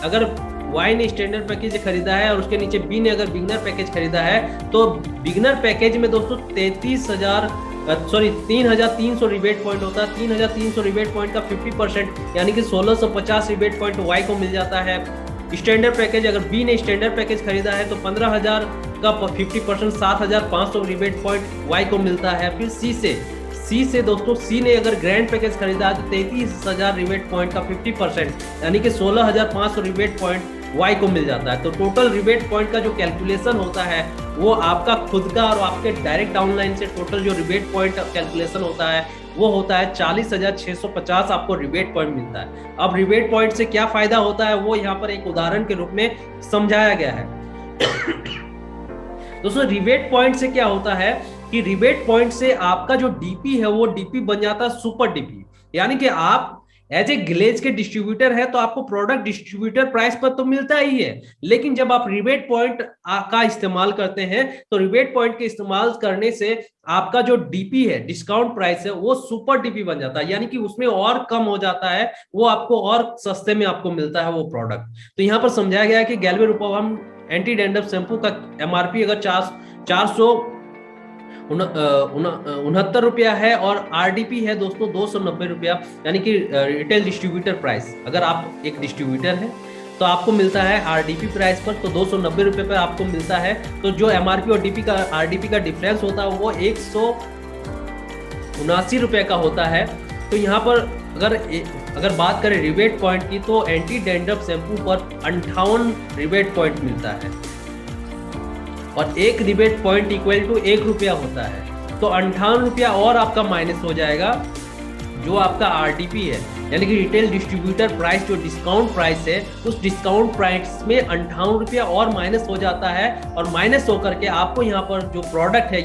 अगर वाई ने स्टैंडर्ड पैकेज खरीदा है और उसके नीचे बी ने अगर बिगनर पैकेज खरीदा है, तो बिगनर पैकेज में दोस्तों 3,300 रिबेट पॉइंट होता है। 3,300 रिबेट पॉइंट का 50% यानी कि 1650 रिबेट पॉइंट वाई को मिल जाता है। स्टैंडर्ड पैकेज अगर बी ने स्टैंडर्ड पैकेज खरीदा है तो 15,000 का 50% 7,500 रिबेट पॉइंट वाई को मिलता है। फिर सी से दोस्तों सी ने अगर ग्रैंड पैकेज खरीदा है तो 33,000 रिबेट पॉइंट का 50% यानी कि 16,500 रिबेट पॉइंट वाई को मिल जाता है। तो टोटल रिबेट पॉइंट का जो कैलकुलेशन होता है वो आपका खुद का और आपके डायरेक्ट डाउनलाइन से टोटल जो रिबेट पॉइंट कैलकुलेशन होता है वो होता है 40,650 आपको रिबेट पॉइंट मिलता है। अब रिबेट पॉइंट से क्या फायदा होता है वो यहाँ पर एक उदाहरण के रूप में समझाया गया है। दोस्तों रिबेट पॉइंट से क्या होता है कि रिबेट पॉइंट से आपका जो डीपी है वो डीपी बन जाता है सुपर डीपी, यानी कि आप एज ए ग्लेज के डिस्ट्रीब्यूटर है तो आपको प्रोडक्ट डिस्ट्रीब्यूटर प्राइस पर तो मिलता ही है, लेकिन जब आप रिबेट पॉइंट का इस्तेमाल करते हैं तो रिबेट पॉइंट के इस्तेमाल करने से आपका जो डीपी है, डिस्काउंट प्राइस है, वो सुपर डीपी बन जाता है, यानी कि उसमें और कम हो जाता है, वो आपको और सस्ते में आपको मिलता है वो प्रोडक्ट। तो यहाँ पर समझाया गया है कि गैल्वे रूपम एंटी डैंड्रफ शैम्पू का एमआरपी अगर 469 रुपया है और आरडीपी है दोस्तों 290 रुपया, यानी कि रिटेल डिस्ट्रीब्यूटर प्राइस। अगर आप एक डिस्ट्रीब्यूटर है तो आपको मिलता है आरडीपी प्राइस पर, तो 290 रुपये पर आपको मिलता है। तो जो एमआरपी और आरडीपी का डिफरेंस होता है वो 179 रुपये का होता है। तो यहाँ पर अगर बात करें रिबेट पॉइंट की तो एंटी डैंड्रफ शैम्पू पर 58 रिबेट पॉइंट मिलता है। और एक रिबेट पॉइंट इक्वल टू 1 रुपया होता है, तो 58 रुपया और आपका माइनस हो जाएगा जो आपका आरटीपी है, यानी कि रिटेल डिस्ट्रीब्यूटर प्राइस, जो डिस्काउंट प्राइस है, उस डिस्काउंट प्राइस में 58 रुपया और माइनस हो जाता है। और माइनस होकर के आपको यहाँ पर जो प्रोडक्ट है,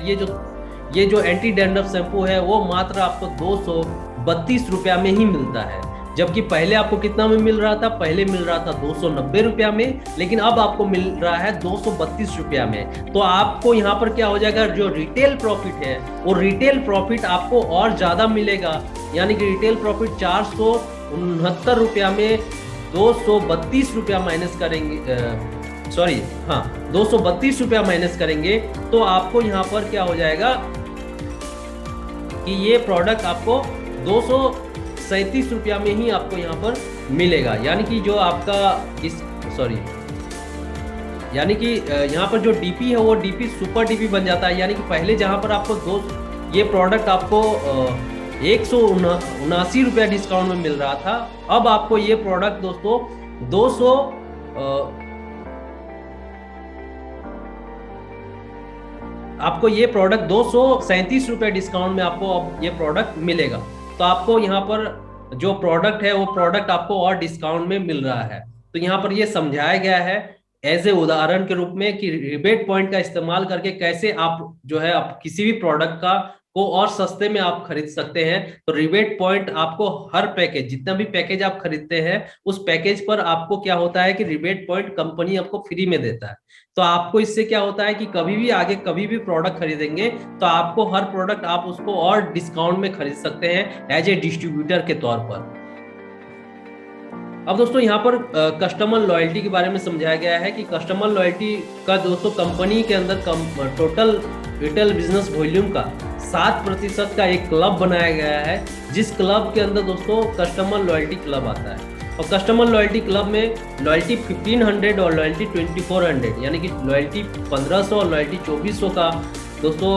ये जो एंटी डैंड्रफ शैम्पू है, वो मात्र आपको 232 रुपया में ही मिलता है। जबकि पहले आपको कितना में मिल रहा था? पहले मिल रहा था 290 रुपया में, लेकिन अब आपको मिल रहा है 232 रुपया में। तो आपको यहाँ पर क्या हो जाएगा, जो रिटेल प्रॉफिट है वो रिटेल प्रॉफिट आपको और ज्यादा मिलेगा, यानी कि रिटेल प्रॉफिट 469 रुपया में 232 रुपया माइनस करेंगे, 232 रुपया माइनस करेंगे, तो आपको यहाँ पर क्या हो जाएगा कि ये प्रोडक्ट आपको 237 रुपया में ही आपको यहाँ पर मिलेगा। यानी कि जो आपका यानी कि यहाँ पर जो डीपी है वो डीपी सुपर डीपी बन जाता है। यानी कि पहले जहाँ पर आपको ये प्रोडक्ट आपको 179 रुपया डिस्काउंट में मिल रहा था, अब आपको ये प्रोडक्ट दोस्तों 200 आपको ये प्रोडक्ट 237 रुपये डिस्काउंट में आपको अब ये प्रोडक्ट मिलेगा। तो आपको यहाँ पर जो प्रोडक्ट है वो प्रोडक्ट आपको और डिस्काउंट में मिल रहा है। तो यहाँ पर ये समझाया गया है एज ए उदाहरण के रूप में कि रिबेट पॉइंट का इस्तेमाल करके कैसे आप जो है आप किसी भी प्रोडक्ट का को और सस्ते में आप खरीद सकते हैं। तो रिबेट पॉइंट आपको हर पैकेज, जितना भी पैकेज आप खरीदते हैं, उस पैकेज पर आपको क्या होता है कि रिबेट पॉइंट कंपनी आपको फ्री में देता है। तो आपको इससे क्या होता है कि कभी भी आगे कभी भी प्रोडक्ट खरीदेंगे तो आपको हर प्रोडक्ट आप उसको और डिस्काउंट में खरीद सकते हैं एज ए डिस्ट्रीब्यूटर के तौर पर। अब दोस्तों यहाँ पर कस्टमर लॉयल्टी के बारे में समझाया गया है कि कस्टमर लॉयल्टी का दोस्तों कंपनी के अंदर टोटल रिटेल बिजनेस वॉल्यूम का 7% का एक क्लब बनाया गया है, जिस क्लब के अंदर दोस्तों कस्टमर लॉयल्टी क्लब आता है। और कस्टमर लॉयल्टी क्लब में लॉयल्टी 1500 और लॉयल्टी 2400, यानी कि लॉयल्टी 1500 और लॉयल्टी 2400 का दोस्तों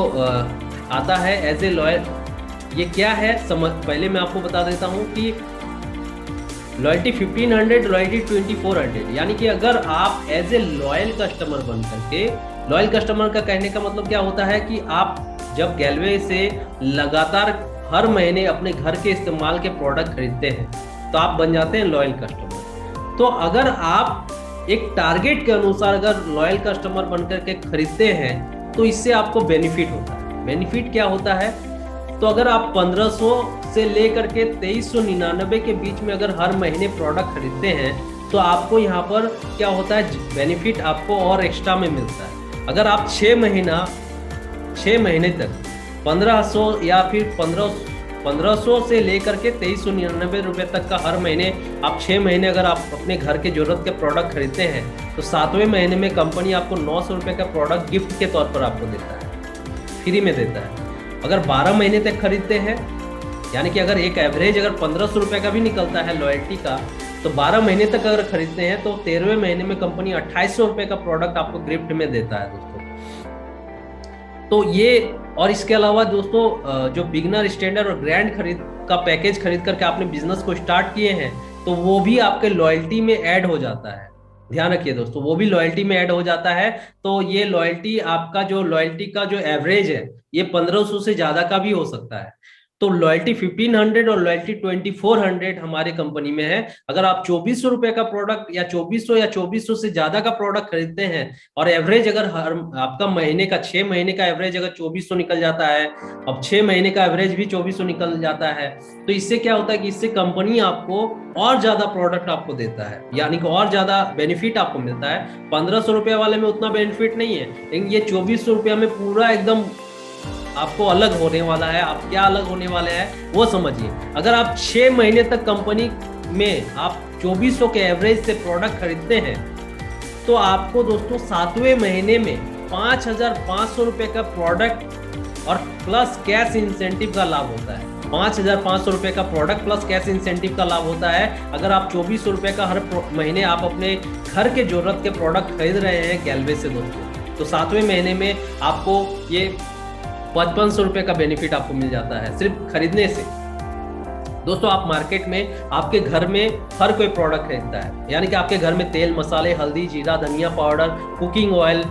आता है एज ए लॉयल। ये क्या है पहले मैं आपको बता देता हूँ कि लॉयल्टी 1500, लॉयल्टी 2400, यानी कि अगर आप एज ए लॉयल कस्टमर बन करके, लॉयल कस्टमर का कहने का मतलब क्या होता है कि आप जब गैलवे से लगातार हर महीने अपने घर के इस्तेमाल के प्रोडक्ट खरीदते हैं तो आप बन जाते हैं लॉयल कस्टमर। तो अगर आप एक टारगेट के अनुसार अगर लॉयल कस्टमर बनकर के खरीदते हैं तो इससे आपको बेनिफिट होता है। बेनिफिट क्या होता है? तो अगर आप 1500 से लेकर के 2399 के बीच में अगर हर महीने प्रोडक्ट खरीदते हैं तो आपको यहाँ पर क्या होता है, बेनिफिट आपको और एक्स्ट्रा में मिलता है। अगर आप 6 महीने तक 1500 या फिर 1500 से लेकर के 2399 रुपये तक का हर महीने आप 6 महीने अगर आप अपने घर के जरूरत के प्रोडक्ट खरीदते हैं तो 7वें महीने में कंपनी आपको 900 रुपये का प्रोडक्ट गिफ्ट के तौर पर आपको देता है, फ्री में देता है। अगर 12 महीने तक खरीदते हैं, यानी कि अगर एक एवरेज अगर 1500 रुपये का भी निकलता है लॉयल्टी का, तो 12 महीने तक अगर खरीदते हैं तो 13वें महीने में कंपनी 2800 रुपये का प्रोडक्ट आपको गिफ्ट में देता है दोस्तों। तो ये और इसके अलावा दोस्तों जो बिगनर, स्टैंडर्ड और ग्रैंड का पैकेज खरीद करके आपने बिजनेस को स्टार्ट किए हैं तो वो भी आपके लॉयल्टी में ऐड हो जाता है। ध्यान रखिए दोस्तों, वो भी लॉयल्टी में ऐड हो जाता है। तो ये लॉयल्टी आपका जो लॉयल्टी का जो एवरेज है ये 1500 से ज्यादा का भी हो सकता है। तो लॉयल्टी 1500 और लॉयल्टी 2400 हमारे कंपनी में है। अगर आप 2400 रुपए का प्रोडक्ट या 2400 या 2400 से ज्यादा का प्रोडक्ट खरीदते हैं और एवरेज अगर आपका महीने का 6 महीने का एवरेज अगर 2400 निकल जाता है, अब 6 महीने का एवरेज भी 2400 निकल जाता है, तो इससे क्या होता है कि इससे कंपनी आपको और ज्यादा प्रोडक्ट आपको देता है, यानी कि और ज्यादा बेनिफिट आपको मिलता है। 1500 रुपए वाले में उतना बेनिफिट नहीं है, लेकिन ये 2400 रुपया में पूरा एकदम आपको अलग होने वाला है। आप क्या अलग होने वाले हैं वो समझिए। अगर आप 6 महीने तक कंपनी में आप 2400 के एवरेज से प्रोडक्ट खरीदते हैं तो आपको दोस्तों 7वें महीने में 5500 रुपए का प्रोडक्ट और प्लस कैश इंसेंटिव का लाभ होता है। 5500 रुपए का प्रोडक्ट प्लस कैश इंसेंटिव का लाभ होता है अगर आप 2400 रुपए का हर महीने आप अपने घर के जरूरत के प्रोडक्ट खरीद रहे हैं गैलवे से दोस्तों। तो 7वें महीने में आपको ये 5500 रुपए का बेनिफिट आपको मिल जाता है सिर्फ खरीदने से। दोस्तों आप मार्केट में आपके घर में हर कोई प्रोडक्ट खरीदता है, यानी कि आपके घर में तेल, मसाले, हल्दी, जीरा, धनिया पाउडर, कुकिंग ऑयल,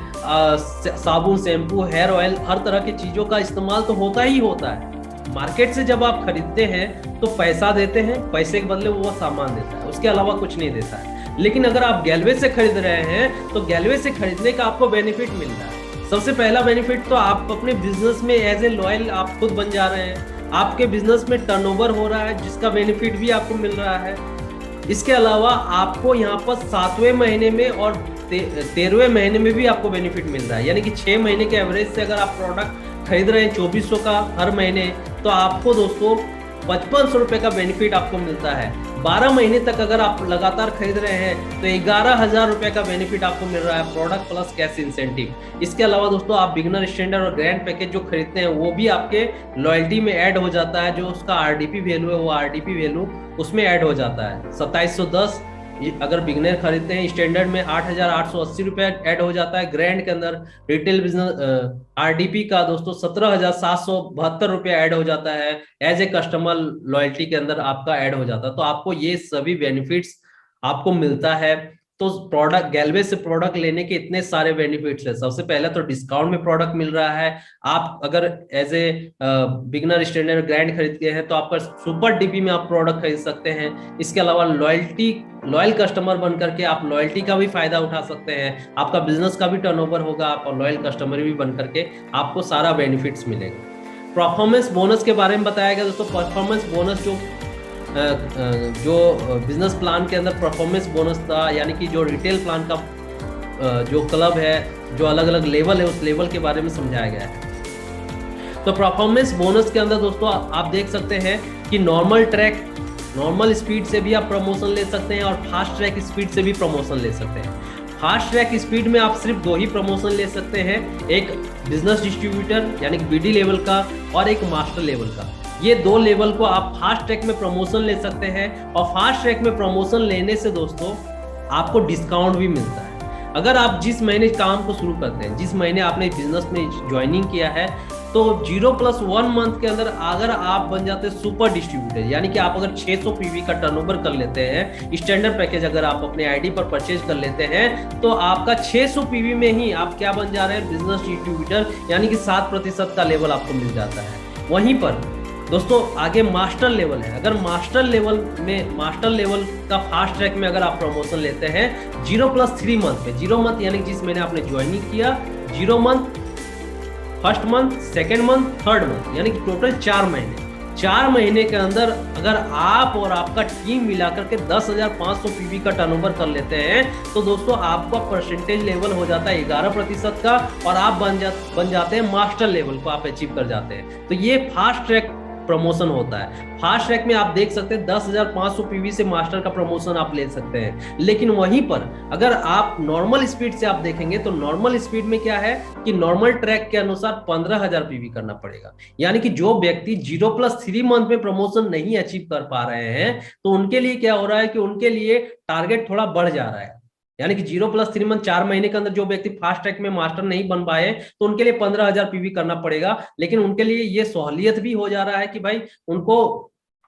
साबुन, शैम्पू, हेयर ऑयल, हर तरह की चीजों का इस्तेमाल तो होता ही होता है। मार्केट से जब आप खरीदते हैं तो पैसा देते हैं, पैसे के बदले वो सामान देता है, उसके अलावा कुछ नहीं देता है। लेकिन अगर आप गैलवे से खरीद रहे हैं तो गैलवे से खरीदने का आपको बेनिफिट मिल रहा है। सबसे पहला बेनिफिट तो आप अपने बिजनेस में एज ए लॉयल आप खुद बन जा रहे हैं, आपके बिजनेस में टर्नओवर हो रहा है जिसका बेनिफिट भी आपको मिल रहा है। इसके अलावा आपको यहाँ पर 7वें महीने में और 13वें महीने में भी आपको बेनिफिट मिल रहा है, यानी कि 6 महीने के एवरेज से अगर आप प्रोडक्ट खरीद रहे हैं 2400 का हर महीने, तो आपको दोस्तों 5500 रुपए का बेनिफिट आपको मिलता है। 12 महीने तक अगर आप लगातार खरीद रहे हैं तो 11,000 रुपए का बेनिफिट आपको मिल रहा है, प्रोडक्ट प्लस कैश इंसेंटिव। इसके अलावा दोस्तों आप बिगनर, स्टैंडर्ड और ग्रैंड पैकेज जो खरीदते हैं वो भी आपके लॉयल्टी में ऐड हो जाता है, जो उसका आरडीपी वैल्यू है वो आरडीपी वैल्यू उसमें ऐड हो जाता है। 2710 अगर बिगनर खरीदते हैं, स्टैंडर्ड में 8,880 रुपए ऐड हो जाता है, ग्रैंड के अंदर रिटेल बिजनेस आरडीपी का दोस्तों 17,772 रुपए ऐड हो जाता है, एज ए कस्टमर लॉयल्टी के अंदर आपका ऐड हो जाता है। तो आपको ये सभी बेनिफिट्स आपको मिलता है। तो प्रोडक्ट गैलवे से प्रोडक्ट लेने के इतने सारे बेनिफिट्स है। सबसे पहले तो डिस्काउंट में प्रोडक्ट मिल रहा है। आप अगर as a beginner, standard, grand खरीदते हैं तो आपका सुपर डीपी में आप प्रोडक्ट खरीद सकते हैं। इसके अलावा लॉयल कस्टमर बनकर के आप लॉयल्टी का भी फायदा उठा सकते हैं, आपका बिजनेस का भी टर्नओवर होगा, आप लॉयल कस्टमर भी बनकर के आपको सारा बेनिफिट्स मिलेगा। परफॉर्मेंस बोनस के बारे में बताया गया दोस्तों। परफॉर्मेंस बोनस जो बिजनेस प्लान के अंदर परफॉर्मेंस बोनस था, यानी कि जो रिटेल प्लान का जो क्लब है, जो अलग अलग लेवल है, उस लेवल के बारे में समझाया गया है। तो परफॉर्मेंस बोनस के अंदर दोस्तों आप देख सकते हैं कि नॉर्मल स्पीड से भी आप प्रमोशन ले सकते हैं और फास्ट ट्रैक स्पीड से भी प्रमोशन ले सकते हैं। फास्ट ट्रैक स्पीड में आप सिर्फ 2 ही प्रमोशन ले सकते हैं, एक बिजनेस डिस्ट्रीब्यूटर यानी कि बीडी लेवल का और एक मास्टर लेवल का। ये 2 लेवल को आप फास्ट ट्रैक में प्रमोशन ले सकते हैं और फास्ट ट्रैक में प्रमोशन लेने से दोस्तों आपको डिस्काउंट भी मिलता है। अगर आप जिस महीने काम को शुरू करते हैं, जिस महीने आपने बिजनेस में ज्वाइनिंग किया है, तो 0+1 मंथ के अंदर अगर आप बन जाते हैं सुपर डिस्ट्रीब्यूटर, यानी कि आप अगर 600 पीवी का टर्नओवर कर लेते हैं, स्टैंडर्ड पैकेज अगर आप अपने आईडी पर परचेज कर लेते हैं, तो आपका 600 पीवी में ही आप क्या बन जा रहे हैं, बिजनेस डिस्ट्रीब्यूटर, यानी कि 7% का लेवल आपको मिल जाता है। वहीं पर दोस्तों आगे मास्टर लेवल है। अगर मास्टर लेवल का फास्ट ट्रैक में अगर आप प्रमोशन लेते हैं 0+3 मंथ में, 0 मंथ यानी जिस महीने आपने ज्वाइनिंग किया, 0 month, first month, second month, third month, यानी कि टोटल 4 महीने। 4 महीने के अंदर अगर आप और आपका टीम मिलाकर के 10,500 पीवी का टर्नओवर कर लेते हैं, तो दोस्तों आपका परसेंटेज लेवल हो जाता है 11% का और आप बन जाते हैं मास्टर लेवल को आप अचीव कर जाते हैं। तो ये फास्ट ट्रैक प्रमोशन होता है। फास्ट ट्रैक में आप देख सकते हैं 10,500 पीवी से मास्टर का प्रमोशन आप ले सकते हैं। लेकिन वहीं पर अगर आप नॉर्मल स्पीड से आप देखेंगे तो नॉर्मल स्पीड में क्या है कि नॉर्मल ट्रैक के अनुसार 15,000 पीवी करना पड़ेगा। यानी कि जो व्यक्ति 0+3 मंथ में प्रमोशन नहीं अचीव कर पा रहे हैं, तो उनके लिए क्या हो रहा है कि उनके लिए टारगेट थोड़ा बढ़ जा रहा है। यानी कि 0+3 मंथ 4 महीने के अंदर जो व्यक्ति फास्ट ट्रैक में मास्टर नहीं बन पाए, तो उनके लिए 15,000 पीवी करना पड़ेगा। लेकिन उनके लिए ये सहूलियत भी हो जा रहा है कि भाई उनको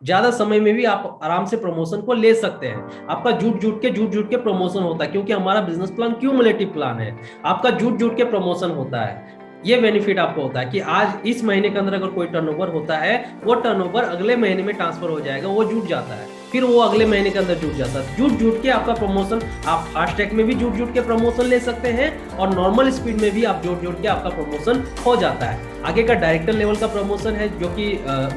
ज्यादा समय में भी आप आराम से प्रमोशन को ले सकते हैं। आपका जुट जुट के प्रमोशन होता है, क्योंकि हमारा बिजनेस प्लान क्यूमुलेटिव प्लान है। आपका जुट जुट के प्रमोशन होता है। ये बेनिफिट आपको होता है कि आज इस महीने के अंदर अगर कोई टर्नओवर होता है, वो टर्नओवर अगले महीने में ट्रांसफर हो जाएगा, वो जुट जाता है, फिर वो अगले महीने के अंदर जुट जाता है। जुट के आपका प्रमोशन, आप फास्ट ट्रैक में भी जुट के प्रमोशन ले सकते हैं और नॉर्मल स्पीड में भी आप जुट के आपका प्रमोशन हो जाता है। आगे का डायरेक्टर लेवल का प्रमोशन है, जो कि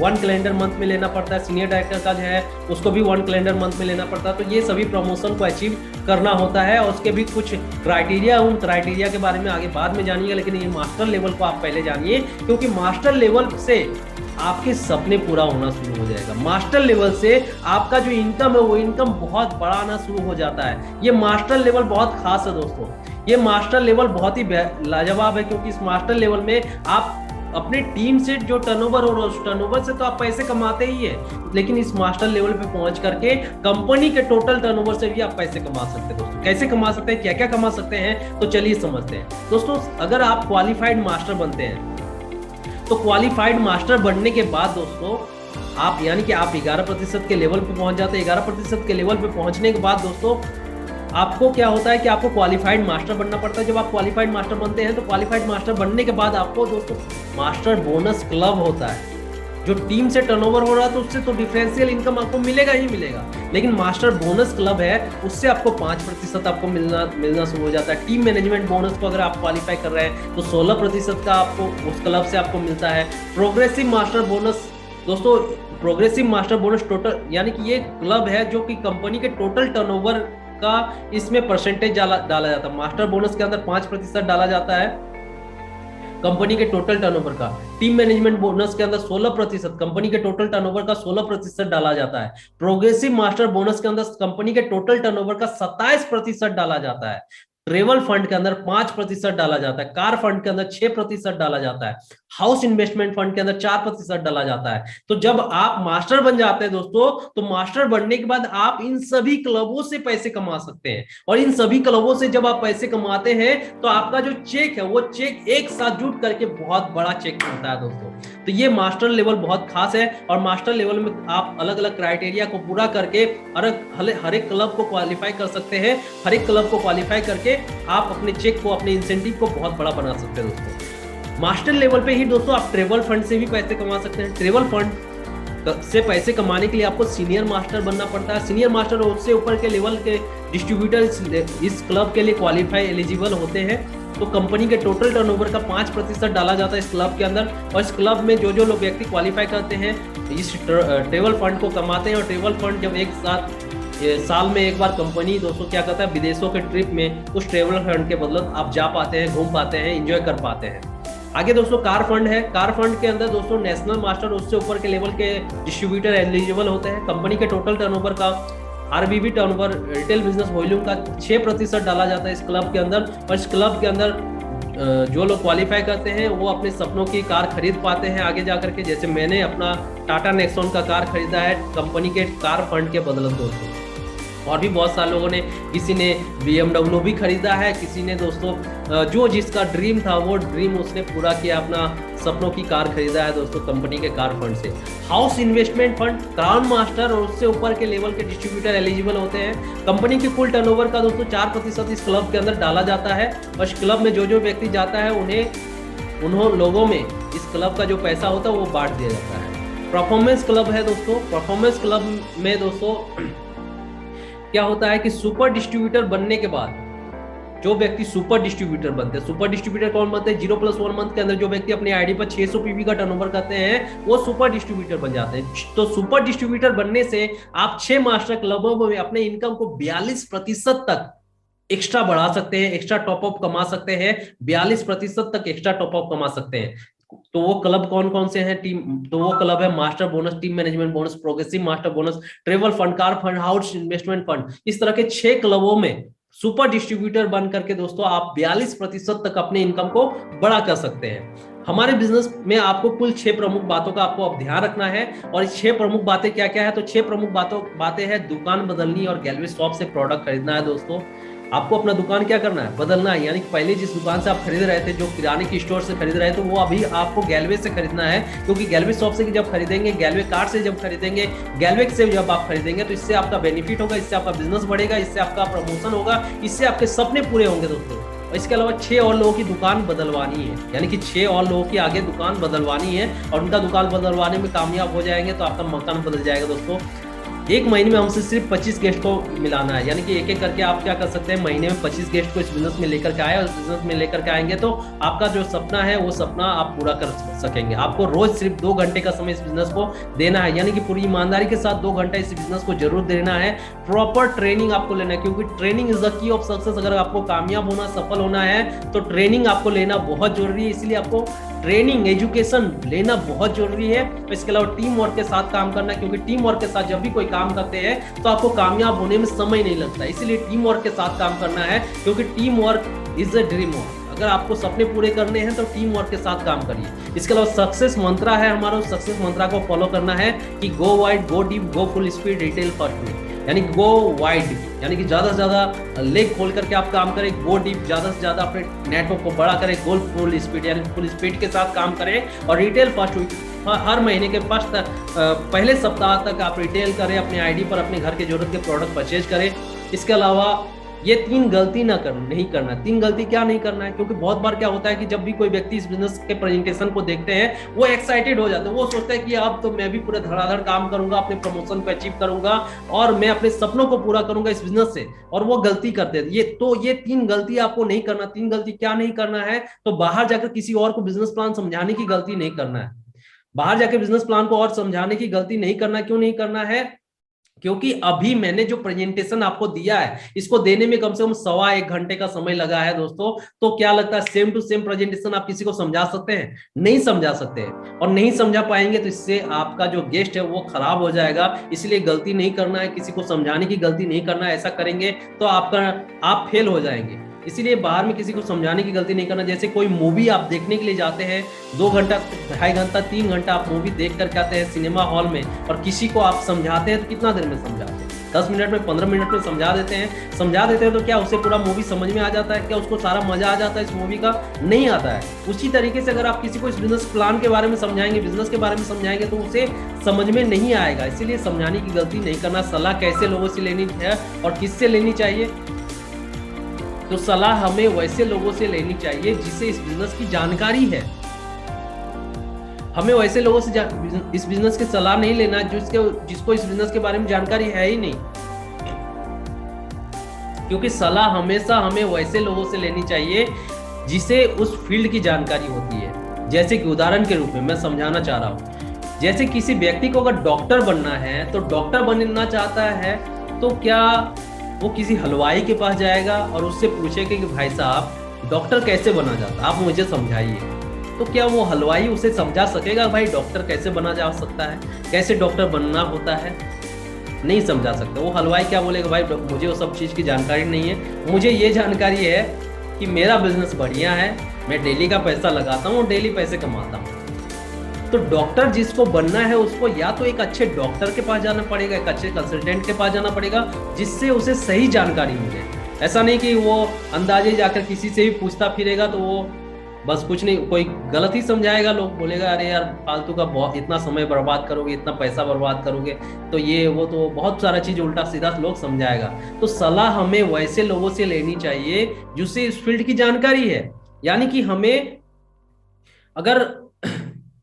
1 कैलेंडर मंथ में लेना पड़ता है। सीनियर डायरेक्टर का जो है उसको भी 1 कैलेंडर मंथ में लेना पड़ता है। तो ये सभी प्रमोशन को अचीव करना होता है और उसके भी कुछ क्राइटेरिया, उन क्राइटेरिया के बारे में आगे बाद में जानिएगा। लेकिन ये मास्टर लेवल को आप पहले जानिए, क्योंकि मास्टर लेवल से आपके सपने पूरा होना शुरू हो जाएगा। मास्टर लेवल से आपका जो इनकम है वो इनकम बहुत बड़ा आना शुरू हो जाता है। ये मास्टर लेवल बहुत खास है दोस्तों। ये मास्टर लेवल बहुत ही लाजवाब है, क्योंकि इस मास्टर लेवल में आप अपनी टीम से जो टर्नओवर हो रहा है, उस टर्नओवर से तो आप पैसे कमाते ही है, लेकिन इस मास्टर लेवल पे पहुंच करके कंपनी के टोटल टर्नओवर से भी आप पैसे कमा सकते हैं। दोस्तों कैसे कमा सकते हैं, क्या क्या कमा सकते हैं, तो चलिए समझते हैं। दोस्तों अगर आप क्वालिफाइड मास्टर बनते हैं, तो क्वालिफाइड मास्टर बनने के बाद दोस्तों आप यानी कि आप 11% के लेवल पे पहुंच जाते हैं। 11% के लेवल पे पहुंचने के बाद दोस्तों आपको क्या होता है कि आपको क्वालिफाइड मास्टर बनना पड़ता है। जब आप क्वालिफाइड मास्टर बनते हैं तो क्वालिफाइड मास्टर बनने के बाद आपको दोस्तों मास्टर बोनस क्लब होता है। जो टीम से टर्नओवर हो रहा है तो उससे तो डिफरेंशियल इनकम आपको मिलेगा ही मिलेगा, लेकिन मास्टर बोनस क्लब है उससे आपको 5% आपको मिलना शुरू हो जाता है। टीम मैनेजमेंट बोनस को अगर आप क्वालिफाई कर रहे हैं तो 16% का आपको उस क्लब से आपको मिलता है। प्रोग्रेसिव मास्टर बोनस दोस्तों, प्रोग्रेसिव मास्टर बोनस टोटल यानी कि ये क्लब है जो कि कंपनी के टोटल टर्नओवर का इसमें परसेंटेज डाला जाता है। मास्टर बोनस के अंदर 5% डाला जाता है कंपनी के टोटल टर्नओवर का। टीम मैनेजमेंट बोनस के अंदर 16% कंपनी के टोटल टर्नओवर का 16% डाला जाता है। प्रोग्रेसिव मास्टर बोनस के अंदर कंपनी के टोटल टर्नओवर का 27% डाला जाता है। ट्रेवल फंड के अंदर 5% डाला जाता है। कार फंड के अंदर 6% डाला जाता है। हाउस इन्वेस्टमेंट फंड के अंदर 4% डाला जाता है। तो जब आप मास्टर बन जाते हैं दोस्तों, तो मास्टर बनने के बाद आप इन सभी क्लबों से पैसे कमा सकते हैं, और इन सभी क्लबों से जब आप पैसे कमाते हैं तो आपका जो चेक है वो चेक एक साथ जुट करके बहुत बड़ा चेक बनता है दोस्तों। तो ये मास्टर लेवल बहुत खास है, और मास्टर लेवल में आप अलग अलग क्राइटेरिया को पूरा करके हर एक क्लब को क्वालिफाई कर सकते हैं। हर एक क्लब को क्वालिफाई करके आप अपने चेक को, अपने इंसेंटिव को बहुत बड़ा बना सकते हैं दोस्तों। मास्टर लेवल पे ही दोस्तों आप ट्रेवल फंड से भी पैसे कमा सकते हैं। ट्रेवल फंड से पैसे कमाने के लिए आपको सीनियर मास्टर बनना पड़ता है। सीनियर मास्टर और उससे ऊपर के लेवल के डिस्ट्रीब्यूटर इस क्लब के लिए क्वालिफाई एलिजिबल होते हैं। तो कंपनी के टोटल टर्नओवर का 5% डाला जाता है इस क्लब के अंदर, और इस क्लब में जो लोग व्यक्ति क्वालिफाई करते हैं इस ट्रेवल फंड को कमाते हैं। और ट्रेवल फंड जब एक साथ साल में एक बार कंपनी दोस्तों क्या करता है, विदेशों के ट्रिप में उस ट्रेवल फंड के बदौलत आप जा पाते हैं, घूम पाते हैं, एंजॉय कर पाते हैं। आगे दोस्तों कार फंड है। कार फंड के अंदर दोस्तों नेशनल मास्टर उससे ऊपर के लेवल के डिस्ट्रीब्यूटर एलिजिबल होते हैं। कंपनी के टोटल टर्नओवर का RBB turnover retail business volume का 6% डाला जाता है इस क्लब के अंदर। और इस क्लब के अंदर जो लोग क्वालिफाई करते हैं वो अपने सपनों की कार खरीद पाते हैं आगे जाकर के। जैसे मैंने अपना टाटा नेक्सॉन का कार खरीदा है कंपनी के कार फंड के बदौलत दोस्तों। और भी बहुत सारे लोगों ने, किसी ने BMW भी खरीदा है, किसी ने दोस्तों जो जिसका ड्रीम था वो ड्रीम उसने पूरा किया, अपना सपनों की कार खरीदा है दोस्तों कंपनी के कार फंड से। House investment fund, crown master और उससे ऊपर के लेवल के डिस्ट्रीब्यूटर एलिजिबल होते हैं। कंपनी की कुल टर्नओवर का दोस्तों 4% इस क्लब के अंदर डाला जाता है, और इस क्लब में जो व्यक्ति जाता है उन्हें लोगों में इस क्लब का जो पैसा होता है वो बांट दिया जाता है। परफॉर्मेंस क्लब है दोस्तों। परफॉर्मेंस क्लब में दोस्तों क्या होता है कि सुपर डिस्ट्रीब्यूटर बनने के बाद जो व्यक्ति सुपर डिस्ट्रीब्यूटर बनते हैं, सुपर डिस्ट्रीब्यूटर कौन बनते हैं, 0+1 मंथ के अंदर जो व्यक्ति अपनी आईडी पर 600 पीवी का टर्नओवर करते हैं वो सुपर डिस्ट्रीब्यूटर बन जाते हैं। तो सुपर डिस्ट्रीब्यूटर बनने से आप 6 मास्टर क्लबों में अपने इनकम को 42% तक एक्स्ट्रा बढ़ा सकते हैं, एक्स्ट्रा टॉपअप कमा सकते हैं, 42% तक एक्स्ट्रा टॉपअप कमा सकते हैं। तो वो क्लब कौन कौन से हैं टीम, तो वो क्लब है master bonus, team management bonus, progressive master bonus, travel fund, car fund, house investment fund. इस तरह के 6 क्लबों में सुपर डिस्ट्रीब्यूटर बन करके दोस्तों आप 42% तक अपने इनकम को बड़ा कर सकते हैं। हमारे बिजनेस में आपको कुल 6 प्रमुख बातों का आपको अब ध्यान रखना है। और इस 6 प्रमुख बातें क्या क्या है, तो 6 प्रमुख बातें हैं। दुकान बदलनी और गैलवे शॉप से प्रोडक्ट खरीदना है दोस्तों। आपको अपना दुकान क्या करना है, बदलना है। यानी कि पहले जिस दुकान से आप खरीद रहे थे, जो किराने की स्टोर से खरीद रहे थे, वो अभी आपको गैलवे से खरीदना है। क्योंकि गैलवे शॉप से जब खरीदेंगे, गैलवे कार्ड से जब खरीदेंगे, गैलवे से जब आप खरीदेंगे तो इससे आपका बेनिफिट होगा, इससे आपका बिजनेस बढ़ेगा, इससे आपका प्रमोशन होगा, इससे आपके सपने पूरे होंगे दोस्तों। और इसके अलावा 6 और लोगों की दुकान बदलवानी है, यानी कि 6 और लोगों की आगे दुकान बदलवानी है, और उनका दुकान बदलवाने में कामयाब हो जाएंगे तो आपका मकान बदल जाएगा दोस्तों। 1 महीने में हमसे सिर्फ 25 गेस्ट को मिलाना है, यानी कि एक एक करके आप क्या कर सकते हैं, महीने में 25 गेस्ट को इस बिजनेस में लेकर के आए, और इस बिजनेस में लेकर के आएंगे तो आपका जो सपना है वो सपना आप पूरा कर सकेंगे। आपको रोज सिर्फ 2 घंटे का समय इस बिजनेस को देना है, यानी कि पूरी ईमानदारी के साथ 2 घंटा इस बिजनेस को जरूर देना है। प्रॉपर ट्रेनिंग आपको लेना है, क्योंकि training is the key of success. अगर आपको कामयाब होना, सफल होना है तो ट्रेनिंग आपको लेना बहुत जरूरी है। इसलिए आपको ट्रेनिंग, एजुकेशन लेना बहुत जरूरी है। इसके अलावा टीम वर्क के साथ काम करना, क्योंकि टीम वर्क के साथ जब भी कोई काम करते हैं तो आपको कामयाब होने में समय नहीं लगता। इसलिए टीम वर्क के साथ काम करना है, क्योंकि team work is a dream work. अगर आपको सपने पूरे करने हैं तो टीम वर्क के साथ काम करिए। इसके अलावा सक्सेस मंत्रा है हमारा, उस सक्सेस मंत्रा को फॉलो करना है कि go wide, go deep, go full speed, retail first में। यानी गो वाइड यानी कि ज्यादा से ज्यादा लेग खोल करके आप काम करें, गो डीप ज्यादा से ज्यादा अपने नेटवर्क को बड़ा करें, गोल फुल स्पीड यानी फुल स्पीड के साथ काम करें, और रिटेल फर्स्ट हर महीने के पहले सप्ताह तक आप रिटेल करें, अपने आईडी पर अपने घर के जरूरत के प्रोडक्ट परचेज करें। इसके अलावा ये 3 गलती नहीं करना। 3 गलती क्या नहीं करना है, क्योंकि बहुत बार क्या होता है कि जब भी कोई व्यक्ति इस बिजनेस के प्रेजेंटेशन को देखते हैं वो एक्साइटेड हो जाते हैं, वो सोचते हैं कि अब तो मैं भी पूरा धड़ाधड़ काम करूंगा, अपने प्रमोशन को अचीव करूंगा और मैं अपने सपनों को पूरा करूंगा इस बिजनेस से, और वो गलती करते हैं। ये 3 गलती आपको नहीं करना। 3 गलती क्या नहीं करना है, तो बाहर जाकर किसी और को बिजनेस प्लान समझाने की गलती नहीं करना है। बाहर जाकर बिजनेस प्लान को और समझाने की गलती नहीं करना। क्यों नहीं करना है, क्योंकि अभी मैंने जो प्रेजेंटेशन आपको दिया है इसको देने में कम से कम 1.25 घंटे का समय लगा है दोस्तों। तो क्या लगता है सेम टू सेम प्रेजेंटेशन आप किसी को समझा सकते हैं? नहीं समझा सकते हैं, और नहीं समझा पाएंगे तो इससे आपका जो गेस्ट है वो खराब हो जाएगा। इसलिए गलती नहीं करना है, किसी को समझाने की गलती नहीं करना है। ऐसा करेंगे तो आप फेल हो जाएंगे। इसीलिए बाहर में किसी को समझाने की गलती नहीं करना। जैसे कोई मूवी आप देखने के लिए जाते हैं, 2 घंटा 2.5 घंटा 3 घंटा आप मूवी देख करके आते हैं सिनेमा हॉल में, और किसी को आप समझाते हैं तो कितना देर में समझाते हैं? 10 मिनट में, 15 मिनट में समझा देते हैं। तो क्या उसे पूरा मूवी समझ में आ जाता है? क्या उसको सारा मजा आ जाता है इस मूवी का? नहीं आता है। उसी तरीके से अगर आप किसी को इस बिजनेस प्लान के बारे में समझाएंगे, बिजनेस के बारे में समझाएंगे, तो उसे समझ में नहीं आएगा। इसीलिए समझाने की गलती नहीं करना। सलाह कैसे लोगों से लेनी है और किससे लेनी चाहिए, तो सलाह हमें वैसे लोगों से लेनी चाहिए जिसे इस बिजनेस की जानकारी है। हमें वैसे लोगों से इस बिजनेस की सलाह नहीं लेना जिसको इस बिजनेस के बारे में जानकारी है ही नहीं, क्योंकि सलाह हमेशा हमें वैसे लोगों से लेनी चाहिए जिसे उस फील्ड की जानकारी होती है। जैसे कि उदाहरण के रूप में मैं समझाना चाह रहा हूं, जैसे किसी व्यक्ति को अगर डॉक्टर बनना है, तो डॉक्टर बनना चाहता है तो क्या वो किसी हलवाई के पास जाएगा और उससे पूछेगा कि भाई साहब डॉक्टर कैसे बना जाता है, आप मुझे समझाइए? तो क्या वो हलवाई उसे समझा सकेगा भाई डॉक्टर कैसे बना जा सकता है, कैसे डॉक्टर बनना होता है? नहीं समझा सकता। वो हलवाई क्या बोलेगा, भाई मुझे वो सब चीज़ की जानकारी नहीं है, मुझे ये जानकारी है कि मेरा बिजनेस बढ़िया है, मैं डेली का पैसा लगाता हूँ, डेली पैसे कमाता हूँ। तो डॉक्टर जिसको बनना है उसको या तो एक अच्छे डॉक्टर के पास जाना पड़ेगा, एक अच्छे कंसल्टेंट के पास जाना पड़ेगा, जिससे उसे सही जानकारी मिले। ऐसा नहीं कि वो अंदाजे जाकर किसी से भी पूछता फिरेगा तो वो बस कुछ नहीं, कोई गलत ही समझाएगा। लोग बोलेगा अरे यार फालतू का बहुत इतना समय बर्बाद करोगे, इतना पैसा बर्बाद करोगे, तो ये वो तो बहुत सारा चीज उल्टा सीधा लोग समझाएगा। तो सलाह हमें वैसे लोगों से लेनी चाहिए जिससे इस फील्ड की जानकारी है। यानी कि हमें अगर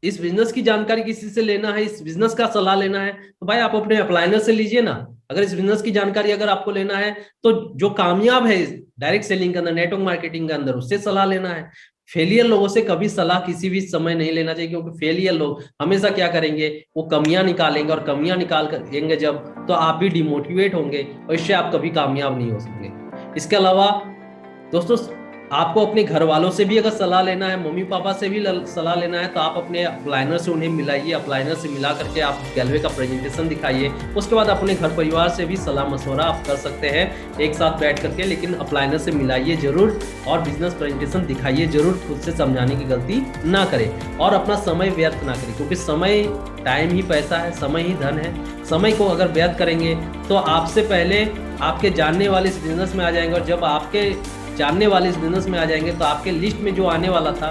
इस बिजनेस की जानकारी किसी से लेना है, इस बिजनेस का सलाह लेना है, तो भाई आप अपने अपलाइनर से लीजिए ना। अगर इस बिजनेस की जानकारी अगर आपको लेना है तो जो कामयाब है डायरेक्ट सेलिंग के अंदर, नेटवर्क मार्केटिंग के अंदर, उससे सलाह लेना है। फेलियर लोगों से कभी सलाह किसी भी समय नहीं लेना चाहिए, क्योंकि फेलियर लोग हमेशा क्या करेंगे, वो कमियां निकालेंगे, और कमियां निकाल करेंगे जब, तो आप भी डिमोटिवेट होंगे और इससे आप कभी कामयाब नहीं हो सकेंगे। इसके अलावा दोस्तों, आपको अपने घर वालों से भी अगर सलाह लेना है, मम्मी पापा से भी सलाह लेना है, तो आप अपने अपलाइनर से उन्हें मिलाइए। अपलाइनर से मिला करके आप गैलवे का प्रेजेंटेशन दिखाइए। उसके बाद अपने घर परिवार से भी सलाह मशवरा आप कर सकते हैं एक साथ बैठ करके, लेकिन अपलाइनर से मिलाइए जरूर, और बिजनेस प्रेजेंटेशन दिखाइए जरूर। खुद से समझाने की गलती ना करें और अपना समय व्यर्थ ना करें, क्योंकि समय, टाइम ही पैसा है, समय ही धन है। समय को अगर व्यर्थ करेंगे तो आपसे पहले आपके जानने वाले इस बिजनेस में आ जाएंगे, और जब आपके जानने वाले इस बिजनेस में आ जाएंगे तो आपके लिस्ट में जो आने वाला था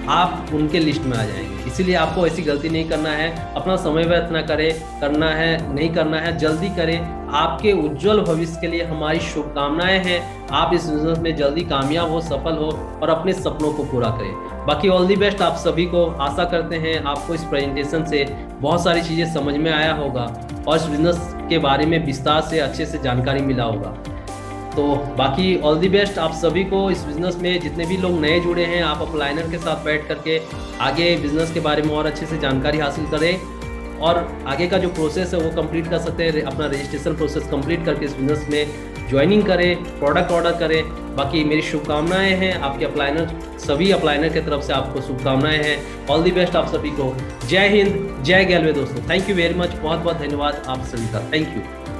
आप उनके लिस्ट में आ जाएंगे। इसीलिए आपको ऐसी गलती नहीं करना है। अपना समय व्यर्थ ना करें, करना है नहीं करना है जल्दी करें। आपके उज्जवल भविष्य के लिए हमारी शुभकामनाएं हैं। आप इस बिजनेस में जल्दी कामयाब हो, सफल हो और अपने सपनों को पूरा करें। बाकी ऑल दी बेस्ट आप सभी को। आशा करते हैं आपको इस प्रेजेंटेशन से बहुत सारी चीज़ें समझ में आया होगा और इस बिजनेस के बारे में विस्तार से अच्छे से जानकारी मिला होगा। तो बाकी ऑल दी बेस्ट आप सभी को। इस बिज़नेस में जितने भी लोग नए जुड़े हैं, आप अपलाइनर के साथ बैठ करके आगे बिज़नेस के बारे में और अच्छे से जानकारी हासिल करें, और आगे का जो प्रोसेस है वो कंप्लीट कर सकते हैं। अपना रजिस्ट्रेशन प्रोसेस कंप्लीट करके इस बिज़नेस में ज्वाइनिंग करें, प्रोडक्ट ऑर्डर करें। बाकी मेरी शुभकामनाएं हैं आपके अपलाइनर, सभी अपलाइनर की तरफ से आपको शुभकामनाएं हैं। ऑल दी बेस्ट आप सभी को। जय हिंद, जय गैलवे दोस्तों। थैंक यू वेरी मच, बहुत बहुत धन्यवाद आप सभी का। Thank you.